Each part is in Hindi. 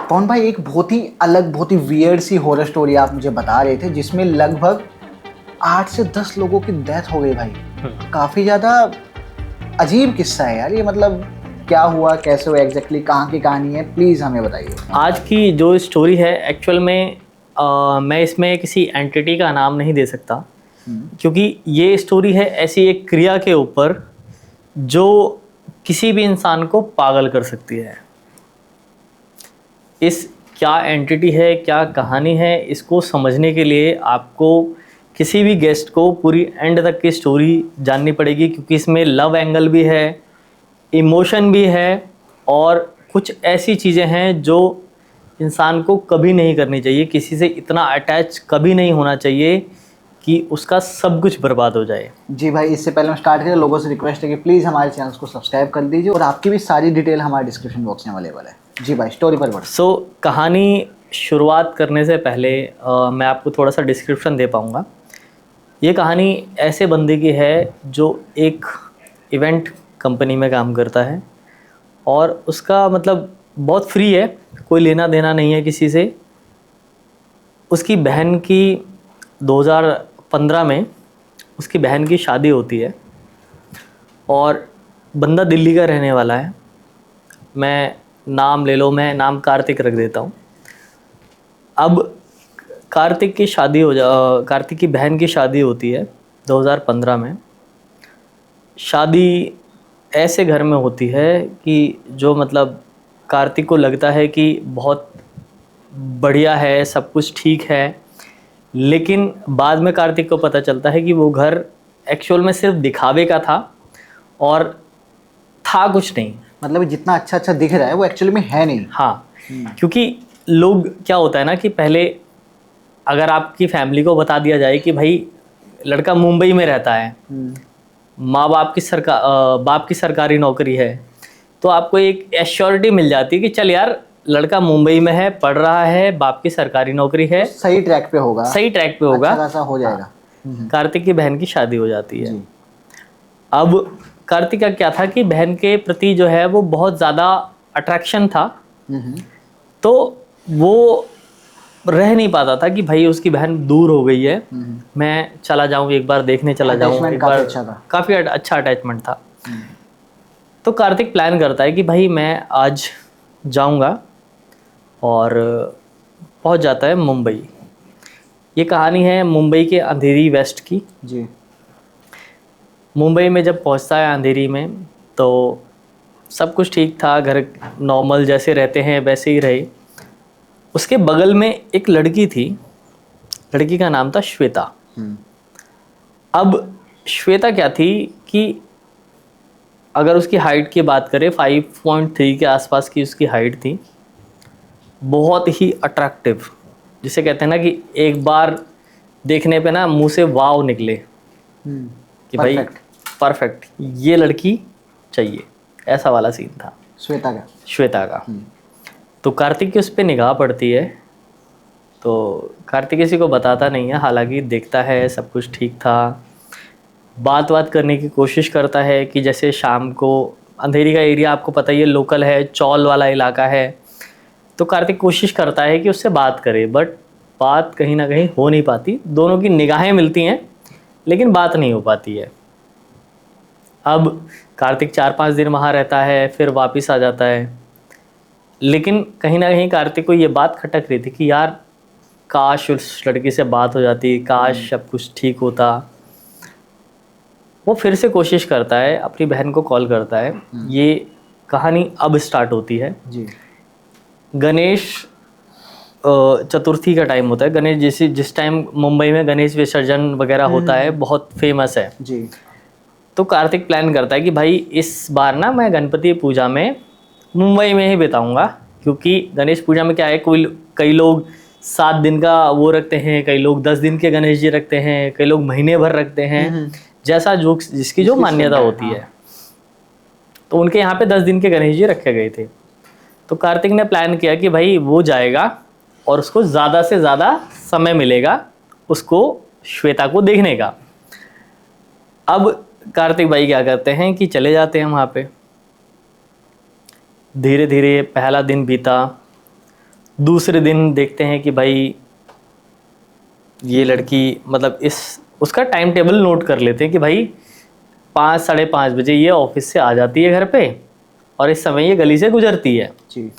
पवन भाई, एक बहुत ही अलग, बहुत ही वियर्ड सी हॉरर स्टोरी आप मुझे बता रहे थे जिसमें लगभग 8 से 10 लोगों की डेथ हो गई भाई। काफी ज्यादा अजीब किस्सा है यार ये। मतलब क्या हुआ, कैसे हुआ, एग्जैक्टली कहाँ की कहानी है, प्लीज हमें बताइए। आज की जो स्टोरी है एक्चुअल में मैं इसमें किसी एंटिटी का नाम नहीं दे सकता, क्योंकि ये स्टोरी है ऐसी एक क्रिया के ऊपर जो किसी भी इंसान को पागल कर सकती है। इस क्या एंटिटी है, क्या कहानी है, इसको समझने के लिए आपको किसी भी गेस्ट को पूरी एंड तक की स्टोरी जाननी पड़ेगी, क्योंकि इसमें लव एंगल भी है, इमोशन भी है, और कुछ ऐसी चीज़ें हैं जो इंसान को कभी नहीं करनी चाहिए। किसी से इतना अटैच कभी नहीं होना चाहिए कि उसका सब कुछ बर्बाद हो जाए। जी भाई, इससे पहले हम स्टार्ट करें, लोगों से रिक्वेस्ट है कि प्लीज़ हमारे चैनल को सब्सक्राइब कर दीजिए और आपकी भी सारी डिटेल हमारे डिस्क्रिप्शन बॉक्स में अवेलेबल है। जी भाई, स्टोरी पर बढ़ते। सो कहानी शुरुआत करने से पहले मैं आपको थोड़ा सा डिस्क्रिप्शन दे पाऊँगा। ये कहानी ऐसे बंदे की है जो एक इवेंट कंपनी में काम करता है, और उसका मतलब बहुत फ्री है, कोई लेना देना नहीं है किसी से। उसकी बहन की 2015 में उसकी बहन की शादी होती है, और बंदा दिल्ली का रहने वाला है। मैं नाम ले लो, मैं नाम कार्तिक रख देता हूँ। अब कार्तिक की बहन की शादी होती है 2015 में। शादी ऐसे घर में होती है कि जो मतलब कार्तिक को लगता है कि बहुत बढ़िया है, सब कुछ ठीक है, लेकिन बाद में कार्तिक को पता चलता है कि वो घर एक्चुअल में सिर्फ दिखावे का था और था कुछ नहीं। मतलब जितना अच्छा अच्छा दिख रहा है वो एक्चुअली में है नहीं। हाँ, क्योंकि लोग क्या होता है ना कि पहले अगर आपकी फैमिली को बता दिया जाए कि भाई लड़का मुंबई में रहता है, माँ बाप की सरकारी नौकरी है, तो आपको एक एश्योरिटी मिल जाती है कि चल यार लड़का मुंबई में है, पढ़ रहा है, बाप की सरकारी नौकरी है, तो सही ट्रैक पे होगा, सही ट्रैक पे होगा, अच्छा खासा हो जाएगा। कार्तिक की बहन की शादी हो जाती है। जी। अब कार्तिक का क्या था कि बहन के प्रति जो है वो बहुत ज़्यादा अट्रैक्शन था, तो वो रह नहीं पाता था कि भाई उसकी बहन दूर हो गई है, मैं चला जाऊं, एक बार देखने चला जाऊं, एक बार। काफ़ी अच्छा अटैचमेंट था। तो कार्तिक प्लान करता है कि भाई मैं आज जाऊंगा, और पहुंच जाता है मुंबई। ये कहानी है मुंबई के अंधेरी वेस्ट की। जी। मुंबई में जब पहुंचता है अंधेरी में, तो सब कुछ ठीक था, घर नॉर्मल जैसे रहते हैं वैसे ही रहे। उसके बगल में एक लड़की थी, लड़की का नाम था श्वेता। अब श्वेता क्या थी कि अगर उसकी हाइट की बात करें, 5.3 के आसपास की उसकी हाइट थी, बहुत ही अट्रैक्टिव, जिसे कहते हैं ना कि एक बार देखने पे ना मुंह से वाव निकले कि भाई परफेक्ट, ये लड़की चाहिए, ऐसा वाला सीन था श्वेता का। तो कार्तिक की उस पर निगाह पड़ती है, तो कार्तिक किसी को बताता नहीं है, हालांकि देखता है सब कुछ ठीक था, बात करने की कोशिश करता है कि जैसे शाम को, अंधेरी का एरिया आपको पता ही है, लोकल है, चौल वाला इलाका है, तो कार्तिक कोशिश करता है कि उससे बात करे, बट बात कहीं ना कहीं हो नहीं पाती। दोनों की निगाहें मिलती हैं लेकिन बात नहीं हो पाती है। अब कार्तिक 4-5 दिन वहाँ रहता है, फिर वापस आ जाता है, लेकिन कहीं ना कहीं कार्तिक को ये बात खटक रही थी कि यार काश उस लड़की से बात हो जाती, काश सब कुछ ठीक होता। वो फिर से कोशिश करता है, अपनी बहन को कॉल करता है। ये कहानी अब स्टार्ट होती है जी। गणेश चतुर्थी का टाइम होता है। गणेश जिस टाइम मुंबई में गणेश विसर्जन वगैरह होता है, बहुत फेमस है जी। तो कार्तिक प्लान करता है कि भाई इस बार ना मैं गणपति पूजा में मुंबई में ही बिताऊंगा, क्योंकि गणेश पूजा में क्या है, कई लोग 7 दिन का वो रखते हैं, कई लोग 10 दिन के गणेश जी रखते हैं, कई लोग महीने भर रखते हैं, जैसा जो जिसकी जो मान्यता होती है। तो उनके यहाँ पे 10 दिन के गणेश जी रखे गए थे। तो कार्तिक ने प्लान किया कि भाई वो जाएगा और उसको ज़्यादा से ज़्यादा समय मिलेगा उसको श्वेता को देखने का। अब कार्तिक भाई क्या करते हैं कि चले जाते हैं वहाँ पे। धीरे धीरे पहला दिन बीता, दूसरे दिन देखते हैं कि भाई ये लड़की मतलब उसका टाइम टेबल नोट कर लेते हैं कि भाई 5 साढ़े 5 बजे ये ऑफिस से आ जाती है घर पे और इस समय ये गली से गुजरती है। जी।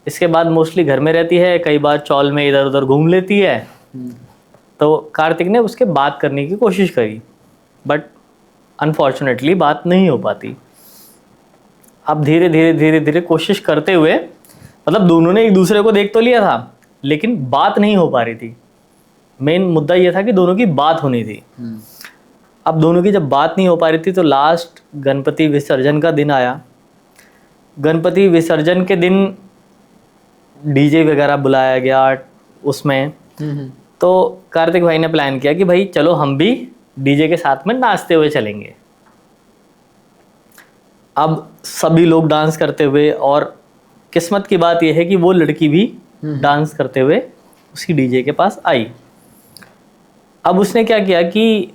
इसके बाद मोस्टली घर में रहती है, कई बार चौल में इधर उधर घूम लेती है। तो कार्तिक ने उसके बात करने की कोशिश करी, बट अनफॉर्चुनेटली बात नहीं हो पाती। अब धीरे धीरे धीरे धीरे कोशिश करते हुए मतलब दोनों ने एक दूसरे को देख तो लिया था, लेकिन बात नहीं हो पा रही थी। मेन मुद्दा ये था कि दोनों की बात होनी थी। अब दोनों की जब बात नहीं हो पा रही थी तो लास्ट गणपति विसर्जन का दिन आया। गणपति विसर्जन के दिन डीजे वगैरह बुलाया गया उसमें। तो कार्तिक भाई ने प्लान किया कि भाई चलो हम भी डीजे के साथ में नाचते हुए चलेंगे। अब सभी लोग डांस करते हुए, और किस्मत की बात यह है कि वो लड़की भी डांस करते हुए उसी डीजे के पास आई। अब उसने क्या किया कि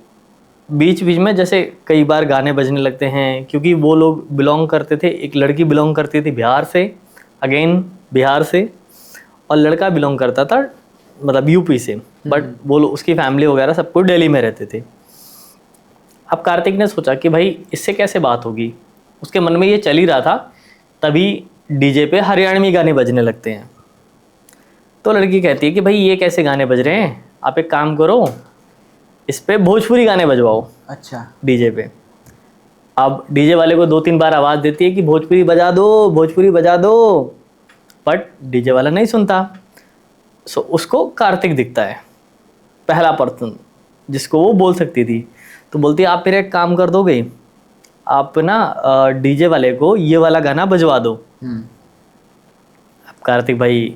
बीच बीच में जैसे कई बार गाने बजने लगते हैं, क्योंकि वो लोग बिलोंग करते थे, एक लड़की बिलोंग करती थी बिहार से, अगेन बिहार से, और लड़का बिलोंग करता था मतलब यूपी से, बट वो लोग उसकी फैमिली वगैरह सब कुछ दिल्ली में रहते थे। अब कार्तिक ने सोचा कि भाई इससे कैसे बात होगी, उसके मन में ये चल ही रहा था, तभी डीजे पे हरियाणवी गाने बजने लगते हैं। तो लड़की कहती है कि भाई ये कैसे गाने बज रहे हैं, आप एक काम करो इस पे भोजपुरी गाने बजवाओ। अच्छा। डीजे पे। अब डीजे वाले को 2-3 बार आवाज़ देती है कि भोजपुरी बजा दो, भोजपुरी बजा दो, बट डीजे वाला नहीं सुनता। सो उसको कार्तिक दिखता है, पहला पर्सन जिसको वो बोल सकती थी। तो बोलती है आप फिर एक काम कर दोगे, आप ना डीजे वाले को ये वाला गाना बजवा दो। अब कार्तिक भाई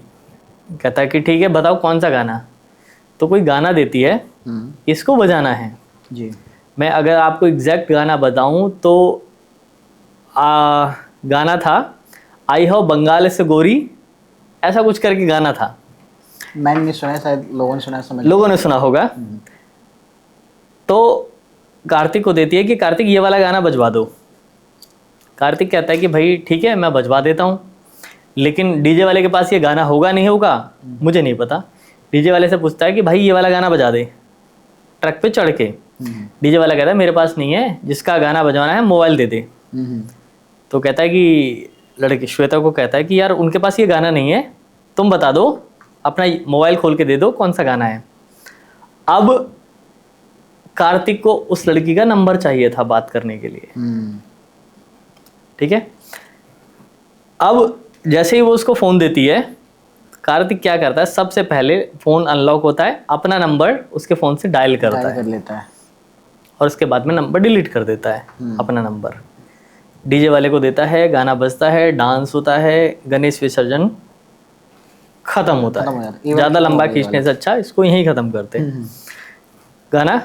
कहता है कि ठीक है बताओ कौन सा गाना। तो कोई गाना देती है, इसको बजाना है जी। मैं अगर आपको एग्जैक्ट गाना बताऊं तो गाना था आई हो बंगाल से गोरी, ऐसा कुछ करके गाना था। मैंने नहीं सुना है, शायद लोगों ने सुना है, समझ लोगों ने सुना होगा। तो कार्तिक को देती है कि कार्तिक ये वाला गाना बजवा दो। कार्तिक कहता है कि भाई ठीक है मैं बजवा देता हूँ, लेकिन डीजे वाले के पास ये गाना होगा नहीं होगा मुझे नहीं पता। डीजे वाले से पूछता है कि भाई ये वाला गाना बजा दे ट्रक पे चढ़ के। डीजे वाला कहता है मेरे पास नहीं है, जिसका गाना बजवाना है मोबाइल दे दे। तो कहता है कि लड़की श्वेता को कहता है कि यार उनके पास ये गाना नहीं है, तुम बता दो, अपना मोबाइल खोल के दे दो कौन सा गाना है। अब कार्तिक को उस लड़की का नंबर चाहिए था बात करने के लिए, ठीक है। अब जैसे ही वो उसको फ़ोन देती है, कार्तिक क्या करता है, सबसे पहले फ़ोन अनलॉक होता है, अपना नंबर उसके फ़ोन से डायल करता कर लेता है, और उसके बाद में नंबर डिलीट कर देता है अपना नंबर। डीजे वाले को देता है, गाना बजता है, डांस होता है, गणेश विसर्जन खत्म होता है। ज़्यादा लंबा खींचने से अच्छा इसको यहीं ख़त्म करते हैं। गाना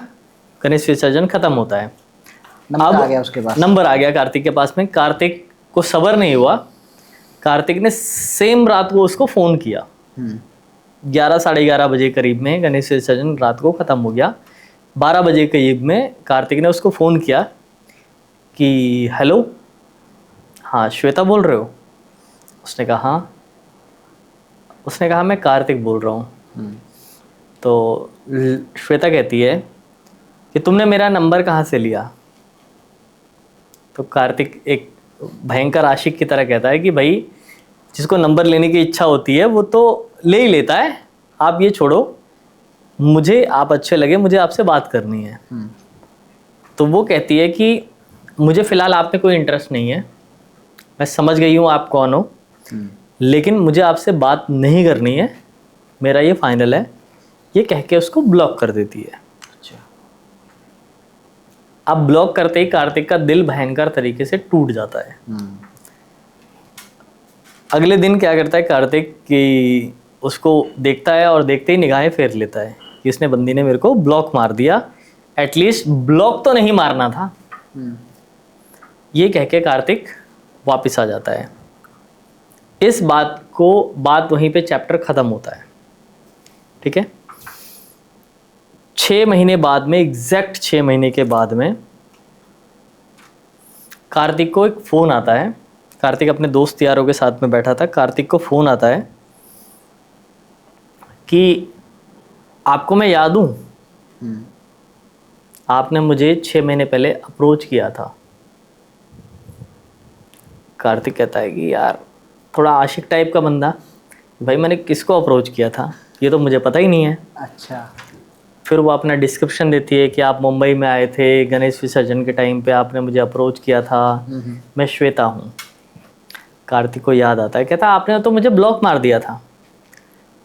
गणेश विसर्जन खत्म होता है। नंबर आ गया उसके पास, नंबर आ गया कार्तिक के पास में। कार्तिक को सब्र नहीं हुआ, कार्तिक ने सेम रात को उसको फ़ोन किया। 11 साढ़े 11 बजे करीब में गणेश विसर्जन रात को ख़त्म हो गया। 12 बजे करीब में कार्तिक ने उसको फ़ोन किया कि हेलो, हाँ श्वेता बोल रहे हो? उसने कहा हाँ। उसने कहा मैं कार्तिक बोल रहा हूँ। तो श्वेता कहती है कि तुमने मेरा नंबर कहाँ से लिया? तो कार्तिक एक भयंकर आशिक की तरह कहता है कि भाई जिसको नंबर लेने की इच्छा होती है वो तो ले ही लेता है, आप ये छोड़ो, मुझे आप अच्छे लगे, मुझे आपसे बात करनी है। तो वो कहती है कि मुझे फ़िलहाल आप में कोई इंटरेस्ट नहीं है, मैं समझ गई हूँ आप कौन हो, लेकिन मुझे आपसे बात नहीं करनी है, मेरा ये फाइनल है। ये कह के उसको ब्लॉक कर देती है। अच्छा। अब ब्लॉक करते ही कार्तिक का दिल भयंकर तरीके से टूट जाता है। अगले दिन क्या करता है कार्तिक कि उसको देखता है और देखते ही निगाहें फेर लेता है कि इसने बंदी ने मेरे को ब्लॉक मार दिया, एटलीस्ट ब्लॉक तो नहीं मारना था। ये कह के कार्तिक वापस आ जाता है। इस बात वहीं पे चैप्टर ख़त्म होता है, ठीक है। 6 महीने बाद में, एग्जैक्ट 6 महीने के बाद में कार्तिक को एक फ़ोन आता है। कार्तिक अपने दोस्त यारों के साथ में बैठा था, कार्तिक को फ़ोन आता है कि आपको मैं याद हूँ, हम्म, आपने मुझे 6 महीने पहले अप्रोच किया था। कार्तिक कहता है कि यार थोड़ा आशिक टाइप का बंदा, भाई मैंने किसको अप्रोच किया था ये तो मुझे पता ही नहीं है। अच्छा। फिर वो अपना डिस्क्रिप्शन देती है कि आप मुंबई में आए थे गणेश विसर्जन के टाइम पे, आपने मुझे अप्रोच किया था, मैं श्वेता हूँ। कार्तिक को याद आता है, कहता आपने तो मुझे ब्लॉक मार दिया था,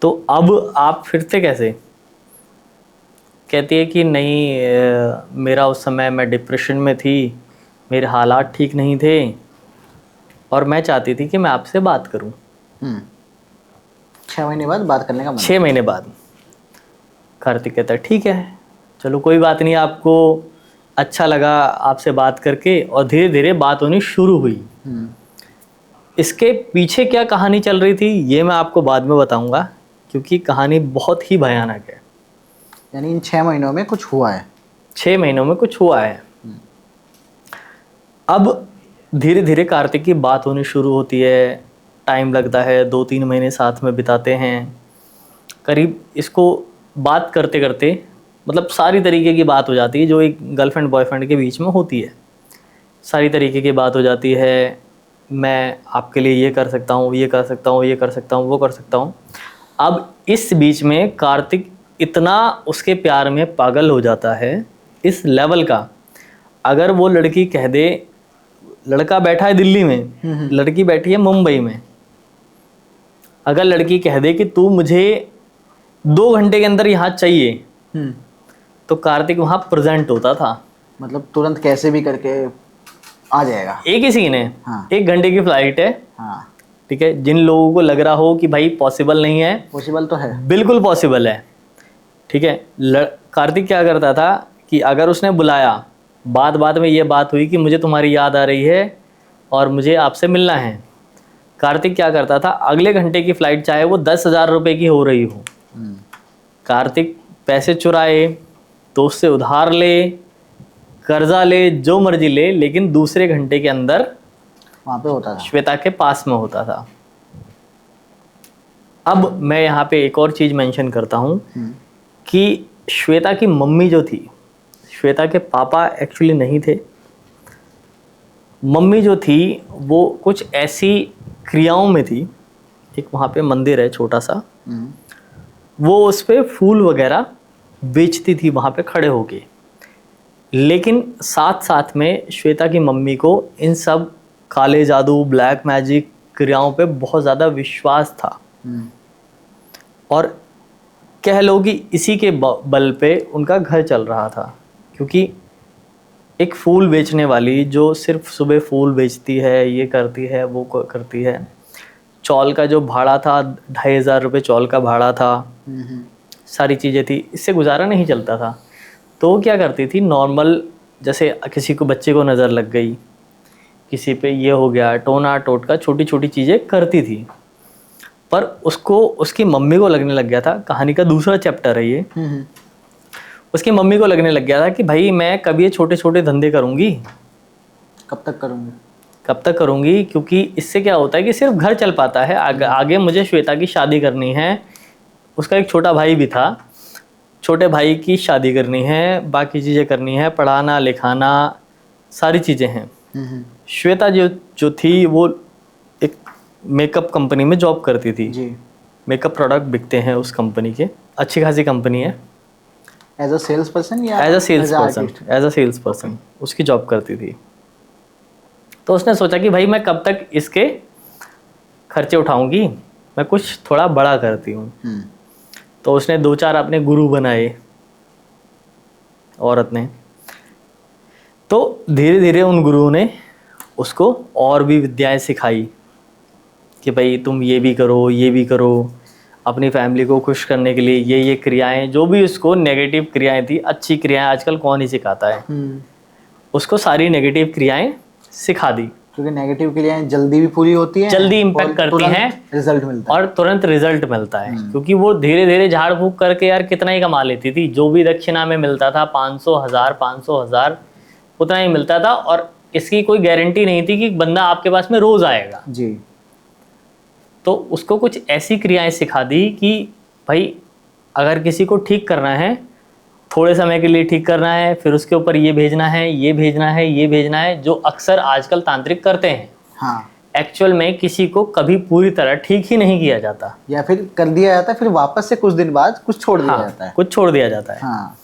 तो अब आप फिर से कैसे? कहती है कि नहीं, मेरा उस समय मैं डिप्रेशन में थी, मेरे हालात ठीक नहीं थे और मैं चाहती थी कि मैं आपसे बात करूं। 6 महीने बाद बात करने का मन 6 महीने बाद। कार्तिक कहता है ठीक है, चलो कोई बात नहीं, आपको अच्छा लगा आपसे बात करके, और धीरे धीरे बात होनी शुरू हुई। इसके पीछे क्या कहानी चल रही थी ये मैं आपको बाद में बताऊंगा, क्योंकि कहानी बहुत ही भयानक है। यानी इन 6 महीनों में कुछ हुआ है। 6 महीनों में कुछ हुआ है। अब धीरे धीरे कार्तिक की बात होनी शुरू होती है, टाइम लगता है, 2-3 महीने साथ में बिताते हैं। करीब इसको बात करते करते मतलब सारी तरीके की बात हो जाती है जो एक गर्लफ्रेंड बॉयफ्रेंड के बीच में होती है। सारी तरीके की बात हो जाती है, मैं आपके लिए ये कर सकता हूँ, ये कर सकता हूँ, ये कर सकता हूँ, वो कर सकता हूँ। अब इस बीच में कार्तिक इतना उसके प्यार में पागल हो जाता है इस लेवल का, अगर वो लड़की कह दे, लड़का बैठा है दिल्ली में, लड़की बैठी है मुंबई में, अगर लड़की कह दे कि तू मुझे 2 घंटे के अंदर यहाँ चाहिए, तो कार्तिक वहाँ प्रेजेंट होता था। मतलब तुरंत कैसे भी करके आ जाएगा। एक ही सीन है, हाँ। 1 घंटे की फ्लाइट है, हाँ, ठीक है। जिन लोगों को लग रहा हो कि भाई पॉसिबल नहीं है, पॉसिबल तो है। बिल्कुल पॉसिबल है, ठीक है। कार्तिक क्या करता था कि अगर उसने बुलाया, बात बात में ये बात हुई कि मुझे तुम्हारी याद आ रही है और मुझे आपसे मिलना है, कार्तिक क्या करता था, अगले घंटे की फ़्लाइट चाहे वो 10,000 रुपये की हो रही हो, कार्तिक पैसे चुराए, दोस्त से उधार ले, कर्जा ले, जो मर्जी ले, लेकिन दूसरे घंटे के अंदर वहाँ पे होता था। श्वेता के पास में होता था। अब मैं यहाँ पे एक और चीज़ मेंशन करता हूँ कि श्वेता की मम्मी जो थी, श्वेता के पापा एक्चुअली नहीं थे, मम्मी जो थी वो कुछ ऐसी क्रियाओं में थी, एक वहाँ पे मंदिर है छोटा सा, वो उस पर फूल वगैरह बेचती थी वहाँ पे खड़े होके, लेकिन साथ साथ में श्वेता की मम्मी को इन सब काले जादू, ब्लैक मैजिक क्रियाओं पे बहुत ज़्यादा विश्वास था। और कह लो कि इसी के बल पे उनका घर चल रहा था, क्योंकि एक फूल बेचने वाली जो सिर्फ सुबह फूल बेचती है, ये करती है, वो करती है, चौल का जो भाड़ा था 2,500 रुपये चौल का भाड़ा था, सारी चीज़ें थी, इससे गुजारा नहीं चलता था। तो वो क्या करती थी, नॉर्मल जैसे किसी को बच्चे को नज़र लग गई, किसी पे ये हो गया, टोना टोटका, छोटी छोटी चीज़ें करती थी। पर उसको उसकी मम्मी को लगने लग गया था, कहानी का दूसरा चैप्टर है ये, उसकी मम्मी को लगने लग गया था कि भाई मैं कब ये छोटे छोटे धंधे करूँगी, कब तक करूँगी, कब तक करूँगी, क्योंकि इससे क्या होता है कि सिर्फ घर चल पाता है, आगे मुझे श्वेता की शादी करनी है, उसका एक छोटा भाई भी था, छोटे भाई की शादी करनी है, बाकी चीज़ें करनी है, पढ़ाना लिखाना सारी चीज़ें हैं। श्वेता जो थी वो एक मेकअप कंपनी में जॉब करती थी जी। मेकअप प्रोडक्ट बिकते हैं उस कंपनी के, अच्छी खासी कंपनी है। एज अ सेल्स पर्सन या एज अ सेल्स पर्सन उसकी जॉब करती थी। तो उसने सोचा कि भाई मैं कब तक इसके खर्चे उठाऊंगी, मैं कुछ थोड़ा बड़ा करती हूँ। तो उसने 2-4 अपने गुरु बनाए औरत ने। तो धीरे धीरे उन गुरुओं ने उसको और भी विद्याएं सिखाई कि भाई तुम ये भी करो, ये भी करो, अपनी फैमिली को खुश करने के लिए ये क्रियाएं, जो भी उसको नेगेटिव क्रियाएं थी, अच्छी क्रियाएं आजकल कौन ही सिखाता है, उसको सारी नेगेटिव क्रियाएं सिखा दी। क्योंकि नेगेटिव क्रियाएं जल्दी भी पूरी होती हैं, जल्दी इम्पैक्ट करती हैं, रिजल्ट मिलता है, और तुरंत रिजल्ट मिलता है। क्योंकि वो धीरे धीरे झाड़ फूक करके यार कितना ही कमा लेती थी, जो भी दक्षिणा में मिलता था 500,000 उतना ही मिलता था, और इसकी कोई गारंटी नहीं थी कि बंदा आपके पास में रोज आएगा जी। तो उसको कुछ ऐसी क्रियाएं सिखा दी कि भाई अगर किसी को ठीक करना है, थोड़े समय के लिए ठीक करना है, फिर उसके ऊपर ये भेजना है, ये भेजना है, ये भेजना है, जो अक्सर आजकल तांत्रिक करते हैं। हाँ, एक्चुअल में किसी को कभी पूरी तरह ठीक ही नहीं किया जाता। या फिर कर दिया जाता है, फिर वापस से कुछ दिन बाद कुछ छोड़ दिया जाता है। कुछ छोड़ दिया जाता है। हाँ,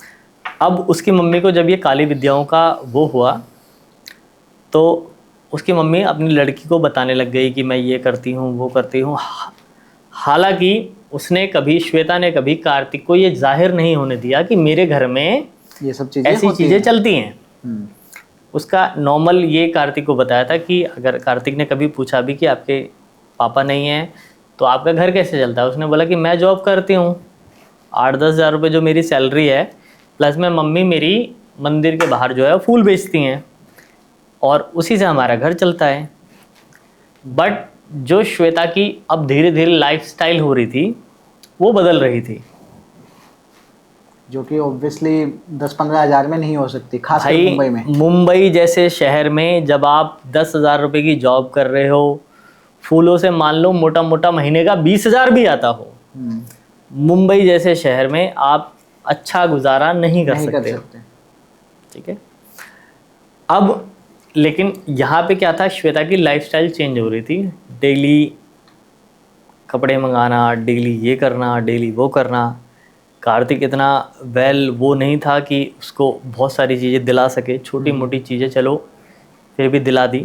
अब उसकी मम्मी को जब ये काली विद्याओं का वो हुआ, तो उसकी मम्मी अपनी लड़की को बताने लग गई कि मैं ये करती हूँ, वो करती हूँ। हालांकि उसने कभी, श्वेता ने कभी कार्तिक को ये जाहिर नहीं होने दिया कि मेरे घर में ये सब चीजें ऐसी होती चीज़ें हैं। चलती हैं। हम्म, उसका नॉर्मल ये कार्तिक को बताया था कि अगर कार्तिक ने कभी पूछा भी कि आपके पापा नहीं हैं तो आपका घर कैसे चलता है, उसने बोला कि मैं जॉब करती हूँ, 8-10 हज़ार रुपये जो मेरी सैलरी है, प्लस में मम्मी मेरी मंदिर के बाहर जो है फूल बेचती हैं और उसी से हमारा घर चलता है। बट जो श्वेता की अब धीरे धीरे लाइफस्टाइल हो रही थी, वो बदल रही थी। जो कि ऑब्वियसली 10-15 हज़ार में नहीं हो सकती, खासकर भाई मुंबई में। मुंबई जैसे शहर में जब आप 10,000 रुपये की जॉब कर रहे हो, फूलों से मान लो मोटा मोटा महीने का 20,000 भी आता हो, हम्म, मुंबई जैसे शहर में आप अच्छा गुजारा नहीं कर सकते। ठीक है। अब लेकिन यहाँ पे क्या था, श्वेता की लाइफस्टाइल चेंज हो रही थी। डेली कपड़े मंगाना, डेली ये करना, डेली वो करना। कार्तिक इतना वो नहीं था कि उसको बहुत सारी चीज़ें दिला सके, छोटी मोटी चीज़ें चलो फिर भी दिला दी,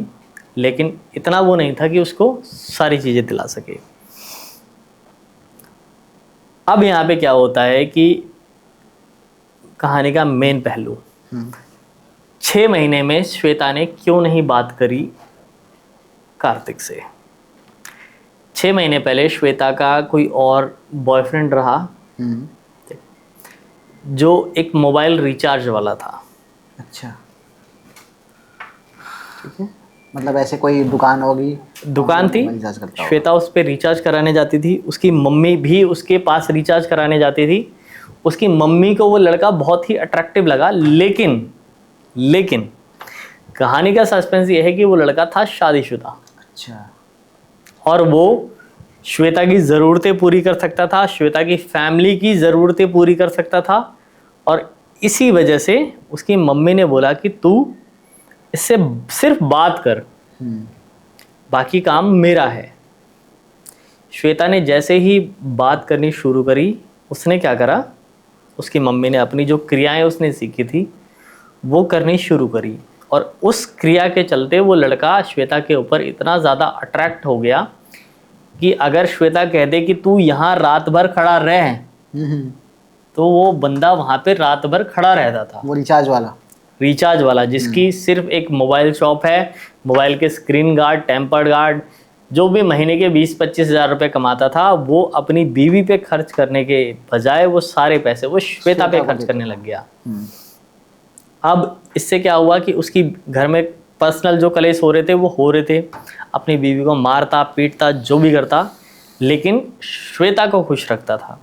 लेकिन इतना वो नहीं था कि उसको सारी चीज़ें दिला सके। अब यहाँ पे क्या होता है कि कहानी का मेन पहलू, 6 महीने में श्वेता ने क्यों नहीं बात करी कार्तिक से। 6 महीने पहले श्वेता का कोई और बॉयफ्रेंड रहा, जो एक मोबाइल रिचार्ज वाला था। अच्छा, ठीक है। मतलब ऐसे कोई दुकान होगी, दुकान थी, रिचार्ज करता होगा। श्वेता उस पर रिचार्ज कराने जाती थी, उसकी मम्मी भी उसके पास रिचार्ज कराने जाती थी। उसकी मम्मी को वो लड़का बहुत ही अट्रैक्टिव लगा, लेकिन कहानी का सस्पेंस ये है कि वो लड़का था शादीशुदा। अच्छा, और वो श्वेता की ज़रूरतें पूरी कर सकता था, श्वेता की फैमिली की ज़रूरतें पूरी कर सकता था, और इसी वजह से उसकी मम्मी ने बोला कि तू इससे सिर्फ बात कर, बाकी काम मेरा है। श्वेता ने जैसे ही बात करनी शुरू करी, उसने क्या करा, उसकी मम्मी ने अपनी जो क्रियाएं उसने सीखी थी वो करनी शुरू करी, और उस क्रिया के चलते वो लड़का श्वेता के ऊपर इतना ज़्यादा अट्रैक्ट हो गया कि अगर श्वेता कह दे कि तू यहाँ रात भर खड़ा रह, तो वो बंदा वहाँ पे रात भर खड़ा रहता था। वो रिचार्ज वाला जिसकी सिर्फ एक मोबाइल शॉप है, मोबाइल के स्क्रीन गार्ड, टेम्पर्ड गार्ड, जो भी महीने के 20-25 हज़ार रुपये कमाता था, वो अपनी बीवी पे खर्च करने के बजाय वो सारे पैसे वो श्वेता पे खर्च करने लग गया। अब इससे क्या हुआ कि उसकी घर में पर्सनल जो कलेश हो रहे थे वो हो रहे थे, अपनी बीवी को मारता पीटता जो भी करता, लेकिन श्वेता को खुश रखता था।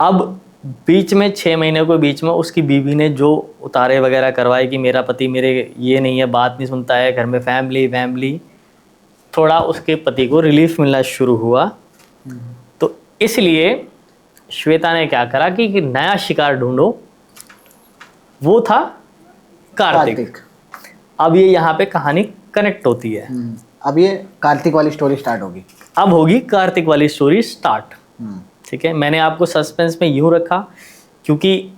अब बीच में 6 महीने के बीच में उसकी बीवी ने जो उतारे वगैरह करवाए कि मेरा पति मेरे ये नहीं है, बात नहीं सुनता है, घर में फैमिली, थोड़ा उसके पति को रिलीफ मिलना शुरू हुआ। तो इसलिए श्वेता ने क्या करा कि नया शिकार ढूंढो, वो था कार्तिक। अब ये यहाँ पे कहानी कनेक्ट होती है। अब ये कार्तिक वाली स्टोरी स्टार्ट होगी। अब होगी कार्तिक वाली स्टोरी स्टार्ट। ठीक है, मैंने आपको सस्पेंस में यूं रखा क्योंकि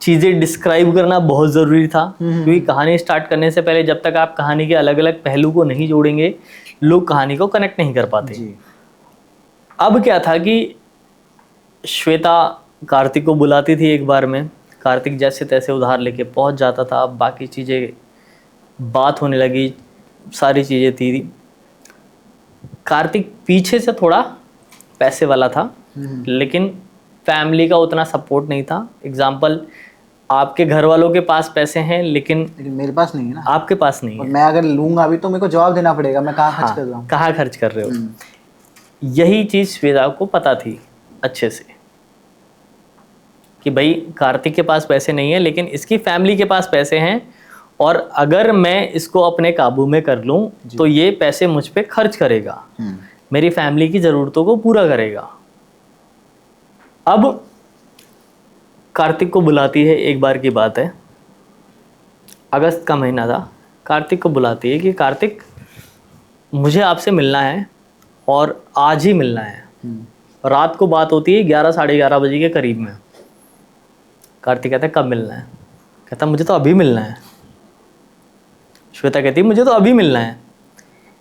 चीज़ें डिस्क्राइब करना बहुत ज़रूरी था, क्योंकि कहानी स्टार्ट करने से पहले जब तक आप कहानी के अलग अलग पहलू को नहीं जोड़ेंगे, लोग कहानी को कनेक्ट नहीं कर पाते जी। अब क्या था कि श्वेता कार्तिक को बुलाती थी एक बार में, कार्तिक जैसे तैसे उधार लेके पहुंच जाता था। अब बाकी चीज़ें बात होने लगी, सारी चीज़ें थी। कार्तिक पीछे से थोड़ा पैसे वाला था, लेकिन फैमिली का उतना सपोर्ट नहीं था। एग्जाम्पल, आपके घर वालों के पास पैसे हैं लेकिन मेरे पास नहीं है ना, आपके पास नहीं और है। मैं अगर लूंगा भी तो मेरे को जवाब देना पड़ेगा, मैं कहाँ खर्च कर रहा हूँ, कहाँ खर्च कर रहे हो। यही चीज़ श्वेता को पता थी अच्छे से कि भाई कार्तिक के पास पैसे नहीं है, लेकिन इसकी फैमिली के पास पैसे हैं, और अगर मैं इसको अपने काबू में कर लूँ तो ये पैसे मुझ पे खर्च करेगा, मेरी फैमिली की ज़रूरतों को पूरा करेगा। अब कार्तिक को बुलाती है, एक बार की बात है, अगस्त का महीना था। कार्तिक को बुलाती है कि कार्तिक मुझे आपसे मिलना है और आज ही मिलना है। रात को बात होती है 11 साढ़े 11 बजे के करीब में। कार्तिक कहता है कब मिलना है? कहता मुझे तो अभी मिलना है। श्वेता कहती है मुझे तो अभी मिलना है।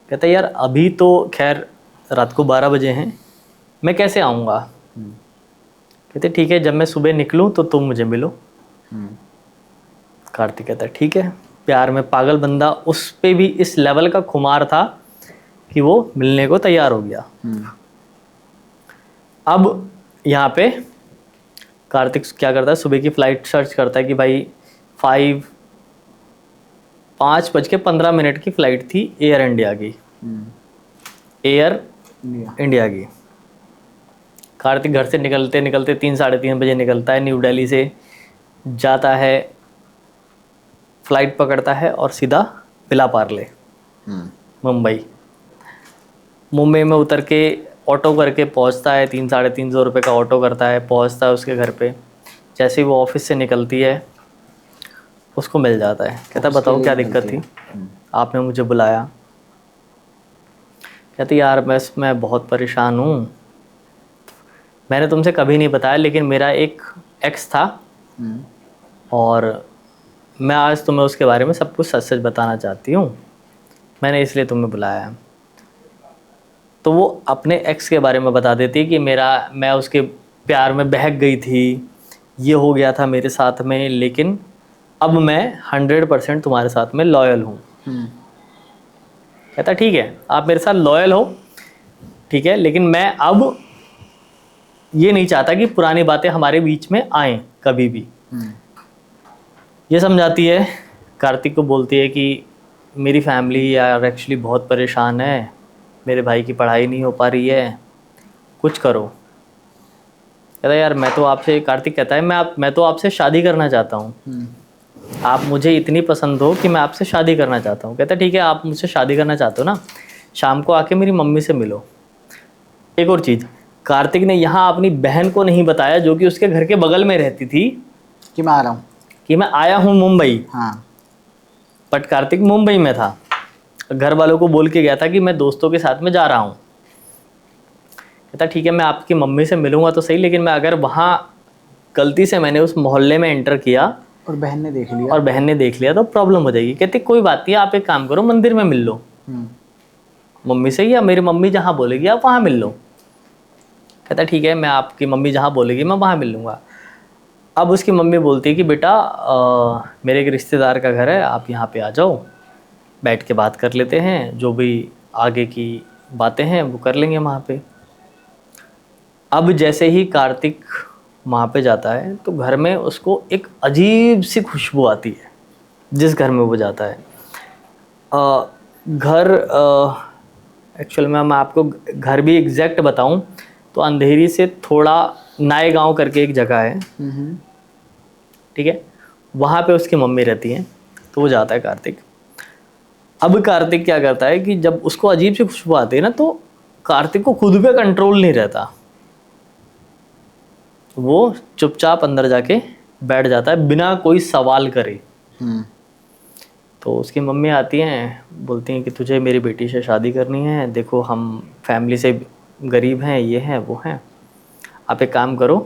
कहता यार अभी तो खैर रात को 12 बजे हैं, मैं कैसे आऊँगा? कहते ठीक है, जब मैं सुबह निकलूँ तो तुम मुझे मिलो। कार्तिक कहता ठीक है। प्यार में पागल बंदा, उस पे भी इस लेवल का खुमार था कि वो मिलने को तैयार हो गया। अब यहाँ पे कार्तिक क्या करता है, सुबह की फ़्लाइट सर्च करता है कि भाई 5:15 की फ़्लाइट थी एयर इंडिया की। एयर इंडिया की। कार्तिक घर से निकलते निकलते 3 साढ़े 3 बजे निकलता है, न्यू दिल्ली से जाता है, फ़्लाइट पकड़ता है और सीधा विला पार्ले मुंबई। मुंबई में उतर के ऑटो करके पहुंचता है, 300-350 रुपये का ऑटो करता है, पहुंचता है उसके घर पे। जैसे ही वो ऑफिस से निकलती है उसको मिल जाता है। कहता बताओ क्या दिक्कत थी, आपने मुझे बुलाया? कहती यार मैं बहुत परेशान हूँ, मैंने तुमसे कभी नहीं बताया लेकिन मेरा एक एक्स था और मैं आज तुम्हें उसके बारे में सब कुछ सच सच बताना चाहती हूँ, मैंने इसलिए तुम्हें बुलाया है। तो वो अपने एक्स के बारे में बता देती है कि मैं उसके प्यार में बहक गई थी, ये हो गया था मेरे साथ में, लेकिन अब मैं 100% तुम्हारे साथ में लॉयल हूँ। कहता ठीक है, आप मेरे साथ लॉयल हो, ठीक है, लेकिन मैं अब ये नहीं चाहता कि पुरानी बातें हमारे बीच में आएँ कभी भी। ये समझाती है, कार्तिक को बोलती है कि मेरी फैमिली यार एक्चुअली बहुत परेशान है, मेरे भाई की पढ़ाई नहीं हो पा रही है, कुछ करो। कहता यार मैं तो आपसे, कार्तिक कहता है मैं तो आपसे शादी करना चाहता हूँ, आप मुझे इतनी पसंद हो कि मैं आपसे शादी करना चाहता हूँ। कहता ठीक है, आप मुझसे शादी करना चाहते हो ना, शाम को आके मेरी मम्मी से मिलो। एक और चीज़, कार्तिक ने यहाँ अपनी बहन को नहीं बताया जो कि उसके घर के बगल में रहती थी कि मैं आ रहा हूँ, कि मैं आया हूँ मुंबई। हाँ। बट कार्तिक मुंबई में था, घर वालों को बोल के गया था कि मैं दोस्तों के साथ में जा रहा हूँ। कहता ठीक है, मैं आपकी मम्मी से मिलूंगा तो सही, लेकिन मैं अगर वहाँ गलती से मैंने उस मोहल्ले में एंटर किया और बहन ने देख लिया तो प्रॉब्लम हो जाएगी। कहते कोई बात नहीं, आप एक काम करो, मंदिर में मिल लो मम्मी से, या मेरी मम्मी जहाँ बोलेगी आप वहाँ मिल लो। कहता ठीक है, मैं आपकी मम्मी जहाँ बोलेगी मैं वहाँ मिल लूँगा। अब उसकी मम्मी बोलती है कि बेटा मेरे एक रिश्तेदार का घर है, आप यहाँ पे आ जाओ, बैठ के बात कर लेते हैं, जो भी आगे की बातें हैं वो कर लेंगे वहाँ पे। अब जैसे ही कार्तिक वहाँ पे जाता है तो घर में उसको एक अजीब सी खुशबू आती है जिस घर में वो जाता है। घर एक्चुअल में मैं आपको घर भी एग्जैक्ट बताऊं तो अंधेरी से थोड़ा नाए गांव करके एक जगह है, ठीक है, वहाँ पे उसकी मम्मी रहती है। तो वो जाता है कार्तिक। अब कार्तिक क्या करता है कि जब उसको अजीब सी खुशबू आती है ना, तो कार्तिक को खुद पे कंट्रोल नहीं रहता, वो चुपचाप अंदर जाके बैठ जाता है बिना कोई सवाल करे। तो उसकी मम्मी आती हैं, बोलती हैं कि तुझे मेरी बेटी से शादी करनी है, देखो हम फैमिली से गरीब हैं, ये हैं वो हैं, आप एक काम करो,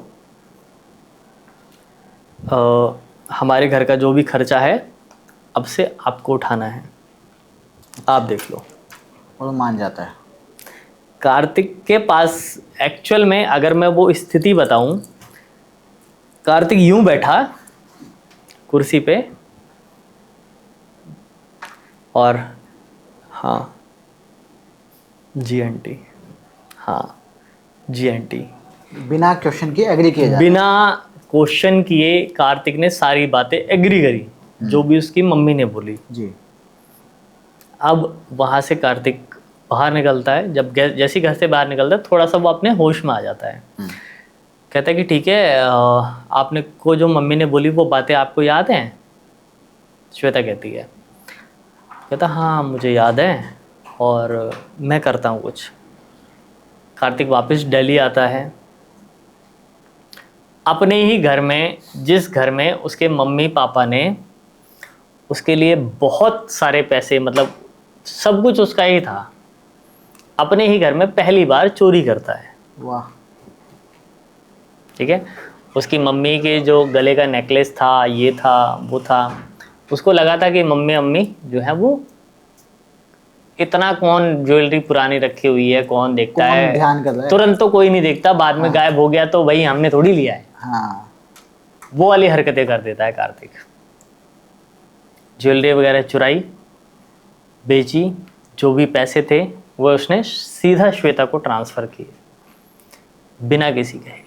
हमारे घर का जो भी खर्चा है अब से आपको उठाना है, आप देख लो। और मान जाता है। कार्तिक के पास एक्चुअल में अगर मैं वो स्थिति बताऊं, कार्तिक यूं बैठा कुर्सी पे और हाँ जी आंटी, हाँ जी आंटी, बिना क्वेश्चन किए एग्री किया जाता है। बिना क्वेश्चन किए कार्तिक ने सारी बातें एग्री करी जो भी उसकी मम्मी ने बोली जी। अब वहाँ से कार्तिक बाहर निकलता है। जब जैसे ही घर से बाहर निकलता है थोड़ा सा वो अपने होश में आ जाता है। कहता है कि ठीक है, आपने को जो मम्मी ने बोली वो बातें आपको याद हैं? श्वेता कहती है। कहता हाँ मुझे याद है और मैं करता हूँ कुछ। कार्तिक वापस दिल्ली आता है। अपने ही घर में, जिस घर में उसके मम्मी पापा ने उसके लिए बहुत सारे पैसे, मतलब सब कुछ उसका ही था, अपने ही घर में पहली बार चोरी करता है। वाह। ठीक है, उसकी मम्मी के जो गले का नेकलेस था, ये था वो था, उसको लगा था कि मम्मी अम्मी जो है वो इतना कौन ज्वेलरी पुरानी रखी हुई है, कौन देखता कौन है, ध्यान कर रहा है। तुरंत तो कोई नहीं देखता, बाद में गायब हो गया तो भाई हमने थोड़ी लिया है। हाँ। वो वाली हरकतें कर देता है कार्तिक। ज्वेलरी वगैरह चुराई, बेची, जो भी पैसे थे वो उसने सीधा श्वेता को ट्रांसफ़र किए बिना किसी कहे।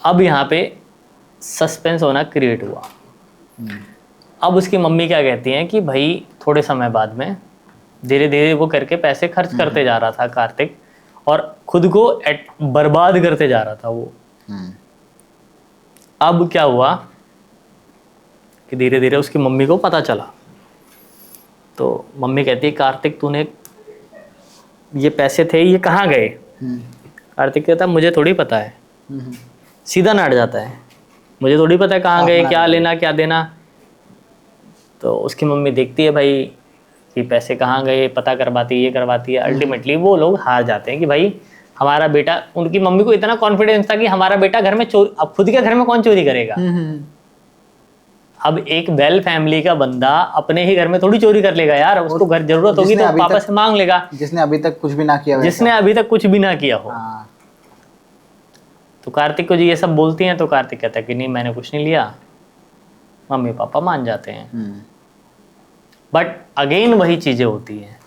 अब यहाँ पे सस्पेंस होना क्रिएट हुआ। अब उसकी मम्मी क्या कहती हैं कि भाई थोड़े समय बाद में धीरे धीरे वो करके पैसे खर्च करते जा रहा था कार्तिक, और खुद को बर्बाद करते जा रहा था वो। अब क्या हुआ कि धीरे धीरे उसकी मम्मी को पता चला, तो मम्मी कहती है कार्तिक तूने ये पैसे थे ये कहाँ गए? कार्तिक कहता मुझे थोड़ी पता है, सीधा नाट जाता है, मुझे थोड़ी पता है कहाँ गए, क्या लेना क्या देना। तो उसकी मम्मी देखती है भाई कि पैसे कहाँ गए, पता करवाती है, ये करवाती है। अल्टीमेटली वो लोग हार जाते हैं कि भाई हमारा बेटा, उनकी मम्मी को इतना कॉन्फिडेंस था कि हमारा बेटा घर में चोरी, अब खुद के घर में कौन चोरी करेगा? अब एक वेल फैमिली का बंदा अपने ही घर में थोड़ी चोरी कर लेगा यार, उसको घर जरूरत होगी तो पापा से मांग लेगा, जिसने अभी तक कुछ भी ना किया, जिसने अभी तक कुछ भी ना किया हो। तो कार्तिक को जी ये सब बोलती हैं तो कार्तिक कहता है कि नहीं मैंने कुछ नहीं लिया। मम्मी पापा मान जाते हैं। बट अगेन वही चीजें होती हैं।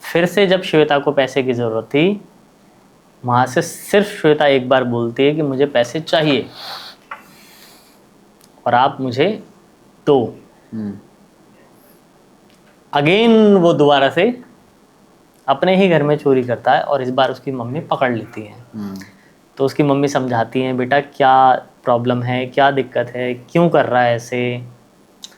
फिर से जब श्वेता को पैसे की जरूरत थी, वहां से सिर्फ श्वेता एक बार बोलती है कि मुझे पैसे चाहिए और आप मुझे दो। अगेन वो दोबारा से अपने ही घर में चोरी करता है और इस बार उसकी मम्मी पकड़ लेती है। तो उसकी मम्मी समझाती हैं बेटा क्या प्रॉब्लम है, क्या दिक्कत है, क्यों कर रहा है ऐसे।